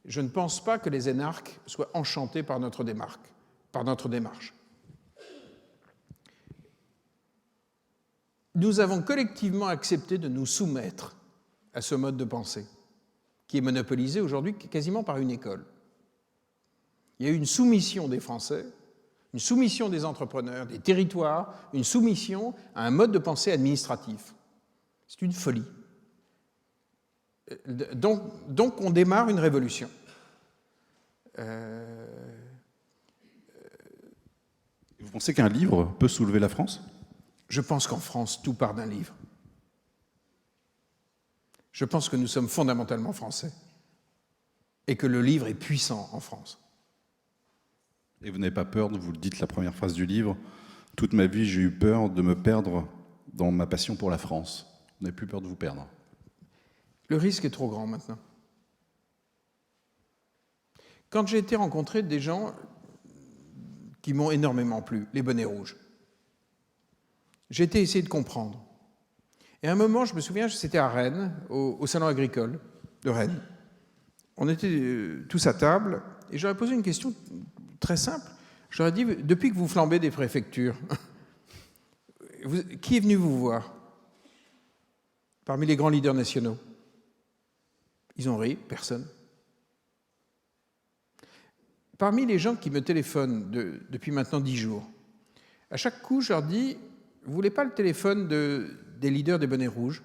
Je ne pense pas que les énarques soient enchantés par notre démarche. Nous avons collectivement accepté de nous soumettre à ce mode de pensée, qui est monopolisé aujourd'hui quasiment par une école. Il y a eu une soumission des Français, une soumission des entrepreneurs, des territoires, une soumission à un mode de pensée administratif. C'est une folie. Donc on démarre une révolution. Vous pensez qu'un livre peut soulever la France? Je pense qu'en France, tout part d'un livre. Je pense que nous sommes fondamentalement français et que le livre est puissant en France. Et vous n'avez pas peur, vous le dites la première phrase du livre, toute ma vie j'ai eu peur de me perdre dans ma passion pour la France. Vous n'avez plus peur de vous perdre? Le risque est trop grand maintenant. Quand j'ai été rencontrer des gens qui m'ont énormément plu, les bonnets rouges, j'ai été essayer de comprendre. Et à un moment, je me souviens, c'était à Rennes, au salon agricole de Rennes. On était tous à table, et j'aurais posé une question très simple. J'aurais dit, depuis que vous flambez des préfectures, qui est venu vous voir parmi les grands leaders nationaux? Ils ont ri, personne. Parmi les gens qui me téléphonent depuis maintenant 10 jours, à chaque coup, je leur dis, vous ne voulez pas le téléphone des leaders des bonnets rouges?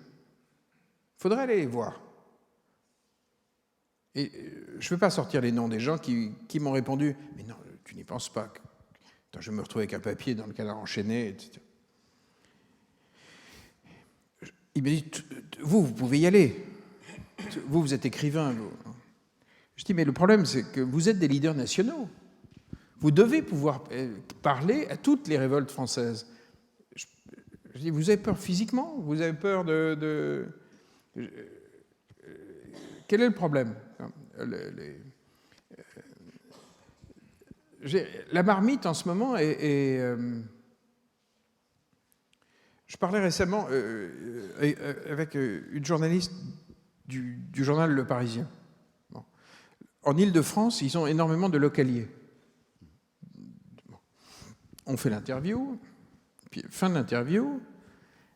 Il faudrait aller les voir. Et je ne veux pas sortir les noms des gens qui m'ont répondu, mais non, tu n'y penses pas. Attends, je vais me retrouver avec un papier dans lequel enchaîner, etc. Il me dit, vous pouvez y aller. Vous êtes écrivain. Vous. Je dis, mais le problème, c'est que vous êtes des leaders nationaux. Vous devez pouvoir parler à toutes les révoltes françaises. Je dis, vous avez peur physiquement? Vous avez peur de... Quel est le problème? La marmite, en ce moment, je parlais récemment avec une journaliste du journal Le Parisien. Bon. En Île-de-France, ils ont énormément de localiers. Bon. On fait l'interview, puis fin de l'interview,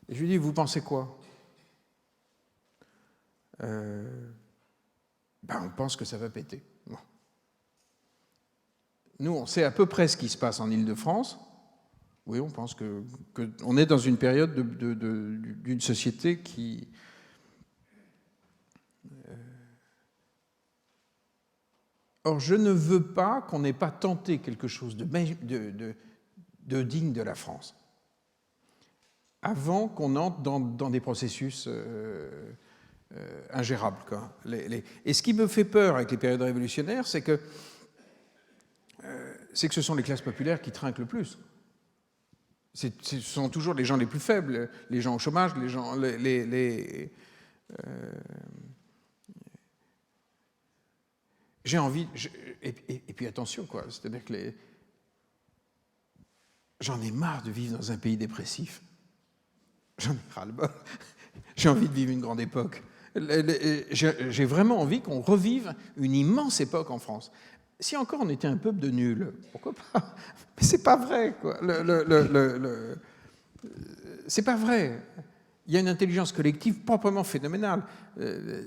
et je lui dis, vous pensez quoi? On pense que ça va péter. Bon. Nous, on sait à peu près ce qui se passe en Île-de-France. Oui, on pense qu'on est dans une période d'une société qui... Or, je ne veux pas qu'on n'ait pas tenté quelque chose de digne de la France, avant qu'on entre dans des processus ingérables, quoi. Et ce qui me fait peur avec les périodes révolutionnaires, c'est que ce sont les classes populaires qui trinquent le plus. Ce sont toujours les gens les plus faibles, les gens au chômage, les gens... J'ai envie... Et puis attention, quoi. C'est-à-dire que j'en ai marre de vivre dans un pays dépressif. J'en ai ras-le-bol. J'ai envie de vivre une grande époque. J'ai vraiment envie qu'on revive une immense époque en France. Si encore on était un peuple de nuls, pourquoi pas? Mais c'est pas vrai, quoi. C'est pas vrai. Il y a une intelligence collective proprement phénoménale.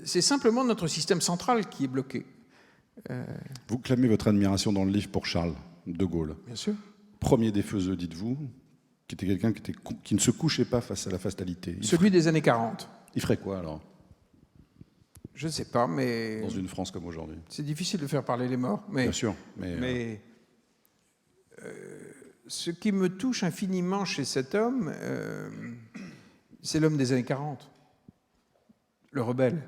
C'est simplement notre système central qui est bloqué. Vous clamez votre admiration dans le livre pour Charles de Gaulle. Bien sûr. Premier des faiseux, dites-vous, qui était quelqu'un qui ne se couchait pas face à la fatalité. Celui des années 40. Il ferait quoi alors? Je ne sais pas, mais... Dans une France comme aujourd'hui. C'est difficile de faire parler les morts. Mais, bien sûr. Mais ce qui me touche infiniment chez cet homme, c'est l'homme des années 40. Le rebelle.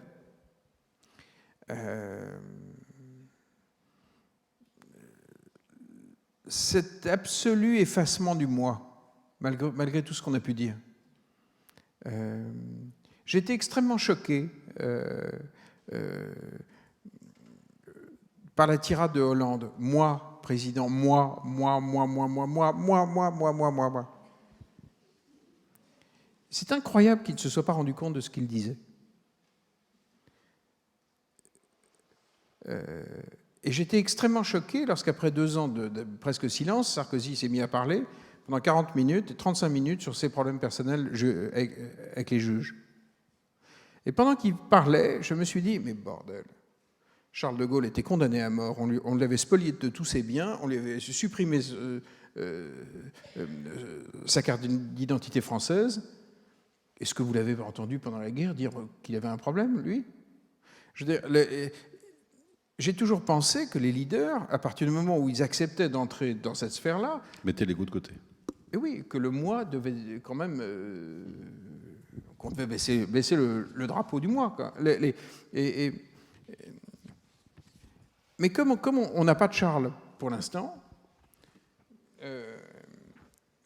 Cet absolu effacement du moi, malgré tout ce qu'on a pu dire. J'ai été extrêmement choqué par la tirade de Hollande. Moi, président, moi. C'est incroyable qu'il ne se soit pas rendu compte de ce qu'il disait. Et j'étais extrêmement choqué lorsqu'après 2 ans de presque silence, Sarkozy s'est mis à parler pendant 40 minutes et 35 minutes sur ses problèmes personnels avec les juges. Et pendant qu'il parlait, je me suis dit, mais bordel, Charles de Gaulle était condamné à mort, on l'avait spolié de tous ses biens, on lui avait supprimé sa carte d'identité française. Est-ce que vous l'avez entendu pendant la guerre dire qu'il avait un problème, lui? Je veux dire, j'ai toujours pensé que les leaders, à partir du moment où ils acceptaient d'entrer dans cette sphère-là... Mettez l'ego de côté. Et oui, que le moi devait quand même... qu'on devait baisser le drapeau du moi, quoi. Mais comme on n'a pas de Charles pour l'instant,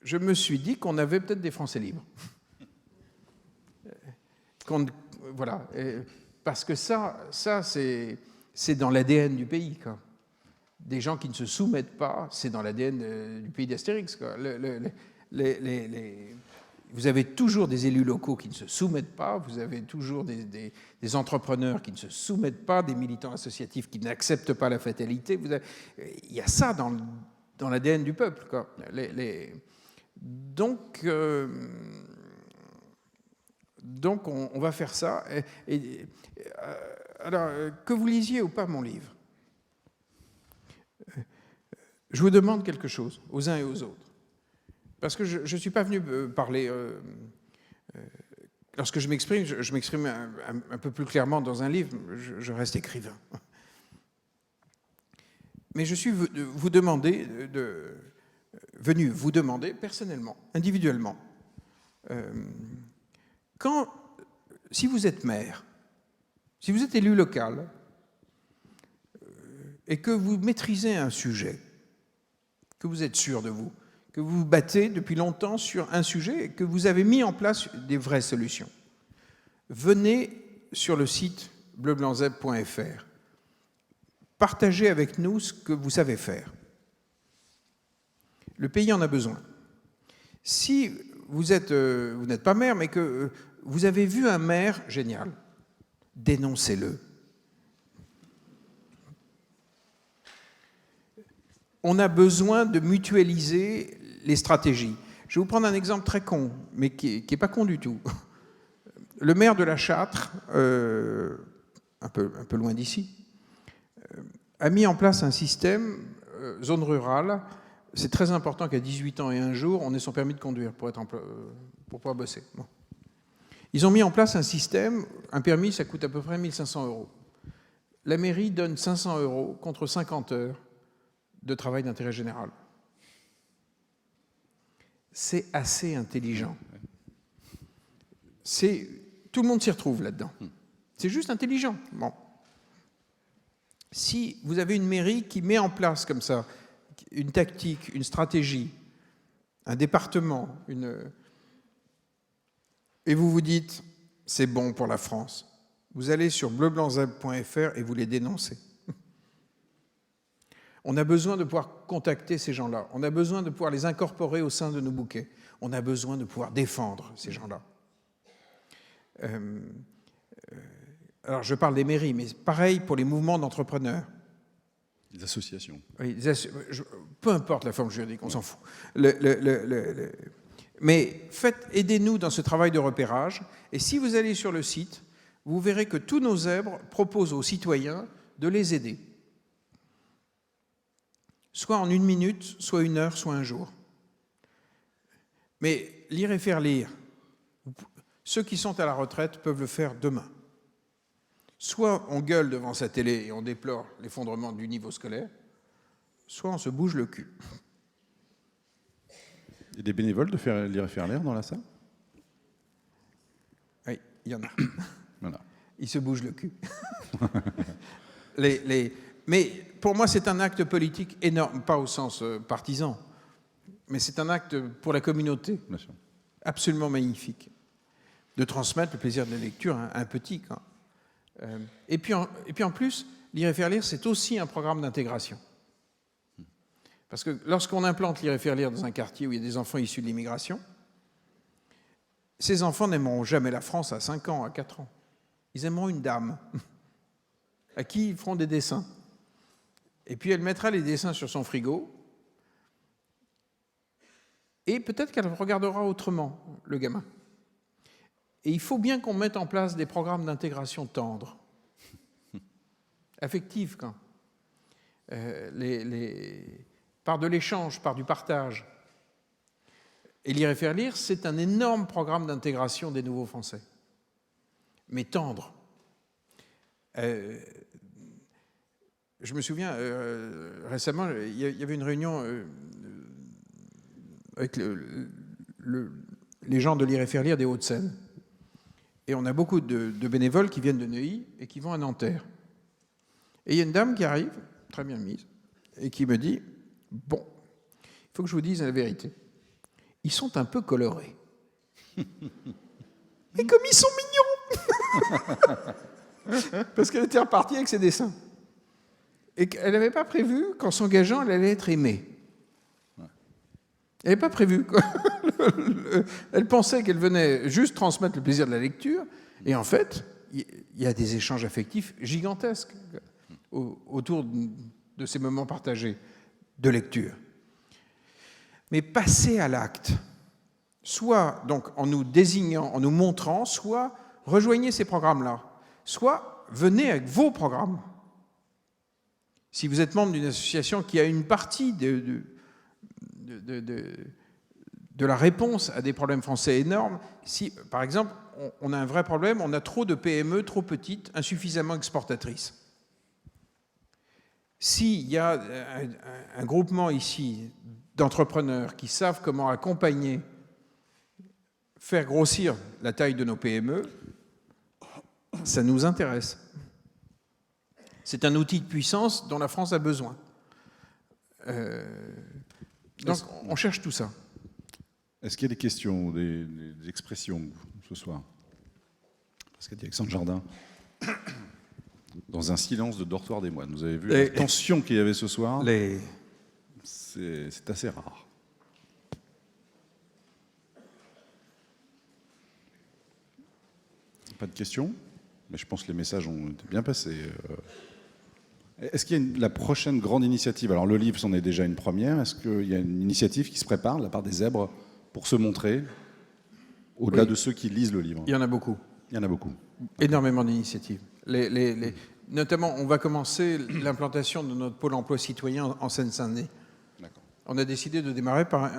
je me suis dit qu'on avait peut-être des Français libres. Voilà. Parce que ça c'est dans l'ADN du pays, quoi. Des gens qui ne se soumettent pas, c'est dans l'ADN du pays d'Astérix, quoi. Vous avez toujours des élus locaux qui ne se soumettent pas, vous avez toujours des entrepreneurs qui ne se soumettent pas, des militants associatifs qui n'acceptent pas la fatalité. Il y a ça dans l'ADN du peuple, quoi. Donc, on va faire ça. Alors, que vous lisiez ou pas mon livre, je vous demande quelque chose, aux uns et aux autres. Parce que je ne suis pas venu parler... lorsque je m'exprime, je m'exprime un peu plus clairement dans un livre, je reste écrivain. Mais je suis venu vous demander personnellement, individuellement, si vous êtes maire, si vous êtes élu local, et que vous maîtrisez un sujet, que vous êtes sûr de vous, que vous vous battez depuis longtemps sur un sujet et que vous avez mis en place des vraies solutions, venez sur le site bleublanczeb.fr. Partagez avec nous ce que vous savez faire. Le pays en a besoin. Si vous n'êtes pas maire, mais que vous avez vu un maire génial, dénoncez-le. On a besoin de mutualiser les stratégies. Je vais vous prendre un exemple très con, mais qui n'est pas con du tout. Le maire de La Châtre, un peu loin d'ici, a mis en place un système, zone rurale. C'est très important qu'à 18 ans et un jour, on ait son permis de conduire pour pouvoir bosser. Bon. Ils ont mis en place un système, un permis, ça coûte à peu près 1 500 €. La mairie donne 500 € contre 50 heures de travail d'intérêt général. C'est assez intelligent. Tout le monde s'y retrouve là-dedans. C'est juste intelligent. Bon. Si vous avez une mairie qui met en place comme ça une tactique, une stratégie, un département, et vous vous dites c'est bon pour la France, vous allez sur bleublanczeb.fr et vous les dénoncez. On a besoin de pouvoir contacter ces gens-là. On a besoin de pouvoir les incorporer au sein de nos bouquets. On a besoin de pouvoir défendre ces gens-là. Alors, je parle des mairies, mais pareil pour les mouvements d'entrepreneurs. Les associations. Oui, peu importe la forme juridique, on s'en fout. Mais aidez-nous dans ce travail de repérage. Et si vous allez sur le site, vous verrez que tous nos zèbres proposent aux citoyens de les aider. Soit en 1 minute, soit 1 heure, soit 1 jour. Mais lire et faire lire, ceux qui sont à la retraite peuvent le faire demain. Soit on gueule devant sa télé et on déplore l'effondrement du niveau scolaire, soit on se bouge le cul. Il y a des bénévoles de faire lire et faire lire dans la salle? Oui, il y en a. Voilà. Ils se bougent le cul. Mais pour moi, c'est un acte politique énorme, pas au sens partisan, mais c'est un acte pour la communauté, absolument magnifique, de transmettre le plaisir de la lecture à un petit. Quoi. Et puis en plus, lire et faire lire, c'est aussi un programme d'intégration. Parce que lorsqu'on implante lire et faire lire dans un quartier où il y a des enfants issus de l'immigration, ces enfants n'aimeront jamais la France à 5 ans, à 4 ans. Ils aimeront une dame à qui ils feront des dessins. Et puis elle mettra les dessins sur son frigo et peut-être qu'elle regardera autrement le gamin. Et il faut bien qu'on mette en place des programmes d'intégration tendres, affectifs, quand. Par de l'échange, par du partage. Et lire et faire lire, c'est un énorme programme d'intégration des nouveaux Français, mais tendre. Je me souviens, récemment, il y avait une réunion avec les gens de lire et faire lire des Hauts-de-Seine. Et on a beaucoup de bénévoles qui viennent de Neuilly et qui vont à Nanterre. Et il y a une dame qui arrive, très bien mise, et qui me dit « Bon, il faut que je vous dise la vérité. Ils sont un peu colorés. Mais comme ils sont mignons !» Parce qu'elle était repartie avec ses dessins. Et qu'elle n'avait pas prévu qu'en s'engageant, elle allait être aimée. Elle n'avait pas prévu. Elle pensait qu'elle venait juste transmettre le plaisir de la lecture. Et en fait, il y a des échanges affectifs gigantesques autour de ces moments partagés de lecture. Mais passer à l'acte, soit donc en nous désignant, en nous montrant, soit rejoignez ces programmes-là, soit venez avec vos programmes. Si vous êtes membre d'une association qui a une partie de la réponse à des problèmes français énormes, si, par exemple, on a un vrai problème, on a trop de PME, trop petites, insuffisamment exportatrices. S'il y a un groupement ici d'entrepreneurs qui savent comment accompagner, faire grossir la taille de nos PME, ça nous intéresse. C'est un outil de puissance dont la France a besoin. Donc, on cherche tout ça. Est-ce qu'il y a des questions ou des expressions ce soir? Parce qu'a dit Alexandre Jardin, dans un silence de dortoir des moines. Vous avez vu la tension qu'il y avait ce soir? C'est assez rare. Pas de questions? Mais je pense que les messages ont été bien passés. Est-ce qu'il y a la prochaine grande initiative? Alors le livre, c'en est déjà une première. Est-ce qu'il y a une initiative qui se prépare de la part des zèbres pour se montrer, au-delà de ceux qui lisent le livre? Il y en a beaucoup. Il y en a beaucoup. Énormément d'initiatives. Notamment, on va commencer l'implantation de notre pôle emploi citoyen en Seine-Saint-Denis. On a décidé de démarrer par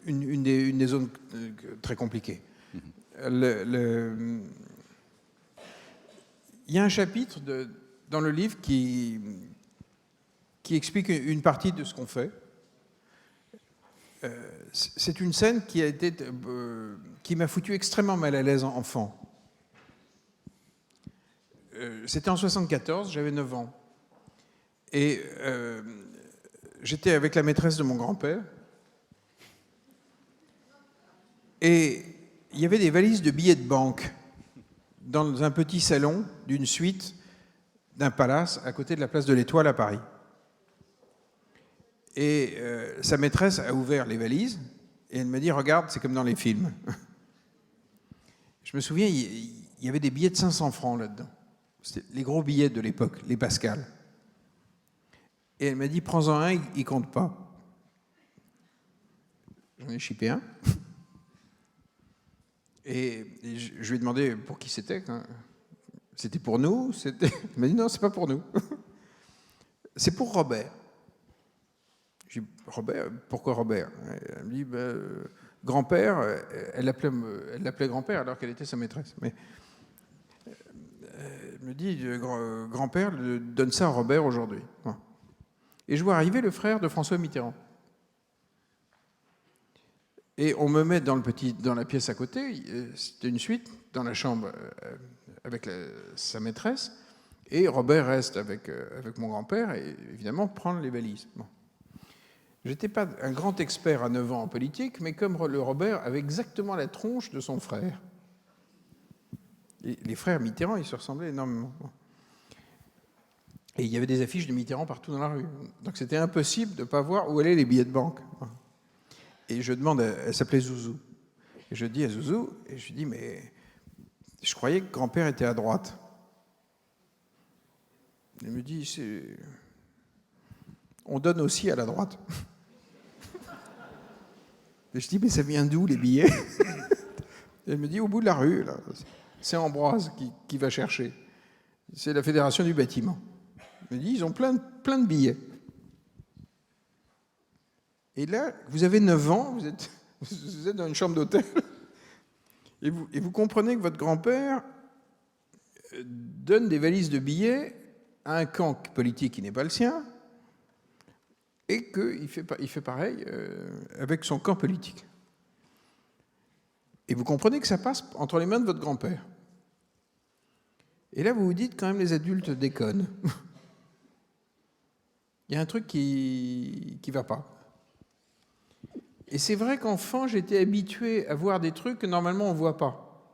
une des zones très compliquées. Il y a un chapitre dans le livre qui explique une partie de ce qu'on fait. C'est une scène qui m'a foutu extrêmement mal à l'aise enfant. C'était en 1974, j'avais 9 ans. Et j'étais avec la maîtresse de mon grand-père. Et il y avait des valises de billets de banque dans un petit salon d'une suite d'un palace à côté de la place de l'Étoile à Paris. Et sa maîtresse a ouvert les valises et elle m'a dit « Regarde, c'est comme dans les films. » Je me souviens, il y avait des billets de 500 francs là-dedans. C'était les gros billets de l'époque, les Pascal. Et elle m'a dit « Prends-en un, il ne compte pas. » J'en ai chippé un. Et je lui ai demandé pour qui c'était. C'était pour nous? Il m'a dit non, c'est pas pour nous. C'est pour Robert. J'ai dit Robert, pourquoi Robert? Elle me dit grand-père, elle l'appelait grand-père alors qu'elle était sa maîtresse. Mais elle me dit grand-père donne ça à Robert aujourd'hui. Et je vois arriver le frère de François Mitterrand. Et on me met dans la pièce à côté, c'était une suite, dans la chambre avec sa maîtresse, et Robert reste avec mon grand-père, et évidemment prendre les valises. Bon. Je n'étais pas un grand expert à 9 ans en politique, mais comme le Robert avait exactement la tronche de son frère. Et les frères Mitterrand, ils se ressemblaient énormément. Bon. Et il y avait des affiches de Mitterrand partout dans la rue. Donc c'était impossible de ne pas voir où allaient les billets de banque. Bon. Et je demande, elle s'appelait Zouzou. Et je dis à Zouzou, et je lui dis, mais je croyais que grand-père était à droite. Elle me dit, on donne aussi à la droite. Et je dis, mais ça vient d'où les billets? Elle me dit, au bout de la rue, là. C'est Ambroise qui va chercher. C'est la Fédération du bâtiment. Elle me dit, ils ont plein de billets. Et là, vous avez 9 ans, vous êtes dans une chambre d'hôtel, et vous comprenez que votre grand-père donne des valises de billets à un camp politique qui n'est pas le sien, et qu'il fait pareil avec son camp politique. Et vous comprenez que ça passe entre les mains de votre grand-père. Et là, vous vous dites, quand même, les adultes déconnent. Il y a un truc qui ne va pas. Et c'est vrai qu'enfant, j'étais habitué à voir des trucs que normalement on ne voit pas.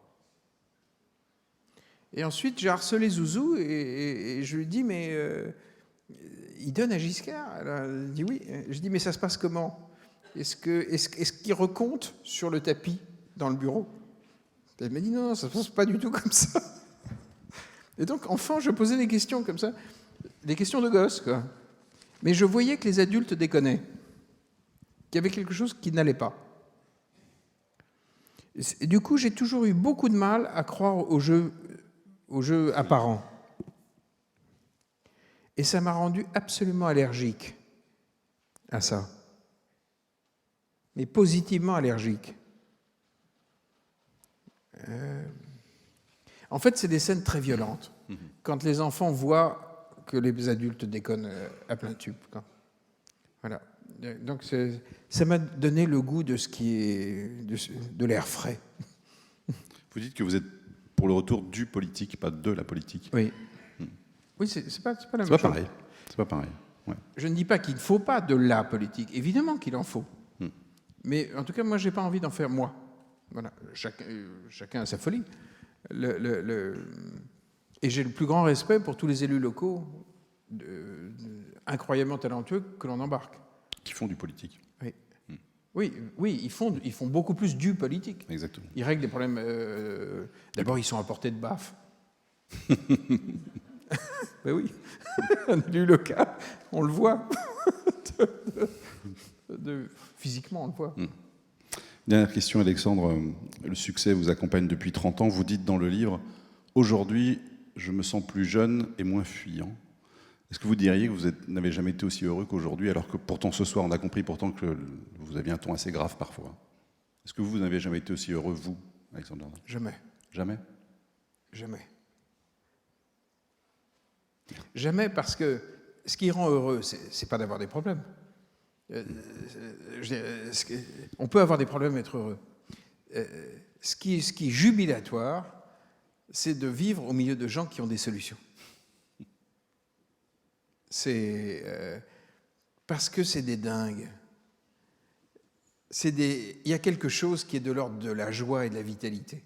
Et ensuite, j'ai harcelé Zouzou et je lui dis, mais il donne à Giscard? Elle dit oui. Je dis, mais ça se passe comment? Est-ce qu'il recompte sur le tapis dans le bureau? Elle m'a dit, non, ça ne se passe pas du tout comme ça. Et donc, enfant, je posais des questions comme ça, des questions de gosse, quoi. Mais je voyais que les adultes déconnaient. Qu'il y avait quelque chose qui n'allait pas. Et du coup, j'ai toujours eu beaucoup de mal à croire aux jeux apparents. Et ça m'a rendu absolument allergique à ça. Mais positivement allergique. En fait, c'est des scènes très violentes. Quand les enfants voient que les adultes déconnent à plein tube. Voilà. Donc ça m'a donné le goût de ce qui est de l'air frais. Vous dites que vous êtes pour le retour du politique, pas de la politique. Oui. Oui, c'est pas la même chose. C'est pas pareil. Ouais. Je ne dis pas qu'il ne faut pas de la politique. Évidemment qu'il en faut. Mais en tout cas, moi, j'ai pas envie d'en faire moi. Voilà. Chacun a sa folie. Et j'ai le plus grand respect pour tous les élus locaux incroyablement talentueux que l'on embarque. Qui font du politique. Oui. Oui, ils font beaucoup plus du politique. Exactement. Ils règlent des problèmes. D'abord, ils sont à portée de baffe. Ben oui, un élu local, on le voit. Physiquement, on le voit. Dernière question, Alexandre. Le succès vous accompagne depuis 30 ans. Vous dites dans le livre, aujourd'hui, je me sens plus jeune et moins fuyant. Est-ce que vous diriez que vous n'avez jamais été aussi heureux qu'aujourd'hui, alors que pourtant ce soir, on a compris pourtant que vous aviez un ton assez grave parfois. Est-ce que vous n'avez jamais été aussi heureux, vous, Alexandre Jardin? Jamais. Jamais? Jamais. Jamais, parce que ce qui rend heureux, c'est pas d'avoir des problèmes. On peut avoir des problèmes et être heureux. Ce qui est jubilatoire, c'est de vivre au milieu de gens qui ont des solutions. Parce que c'est des dingues. Il y a quelque chose qui est de l'ordre de la joie et de la vitalité.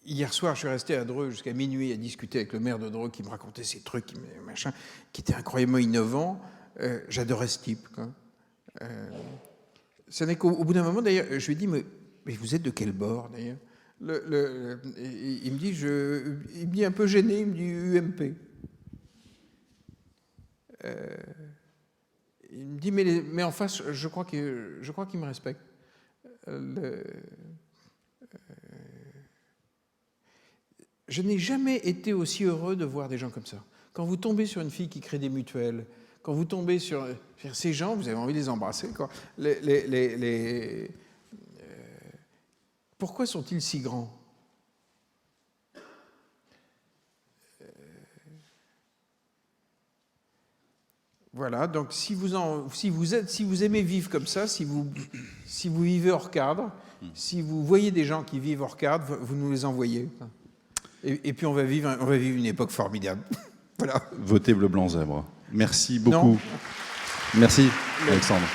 Hier soir, je suis resté à Dreux jusqu'à minuit à discuter avec le maire de Dreux qui me racontait ces trucs, qui étaient incroyablement innovants. J'adorais ce type. Ce n'est qu'au bout d'un moment, d'ailleurs, je lui ai dit, mais vous êtes de quel bord, d'ailleurs? Il me dit un peu gêné, il me dit UMP. Il me dit, mais en face, je crois qu'il me respecte. Je n'ai jamais été aussi heureux de voir des gens comme ça. Quand vous tombez sur une fille qui crée des mutuelles, quand vous tombez sur ces gens, vous avez envie de les embrasser, quoi. Pourquoi sont-ils si grands? Voilà, donc si vous aimez vivre comme ça, si vous vivez hors cadre, si vous voyez des gens qui vivent hors cadre, vous nous les envoyez. Et puis on va vivre une époque formidable. Voilà. Votez bleu, blanc, zèbre. Merci beaucoup. Non. Merci, Alexandre.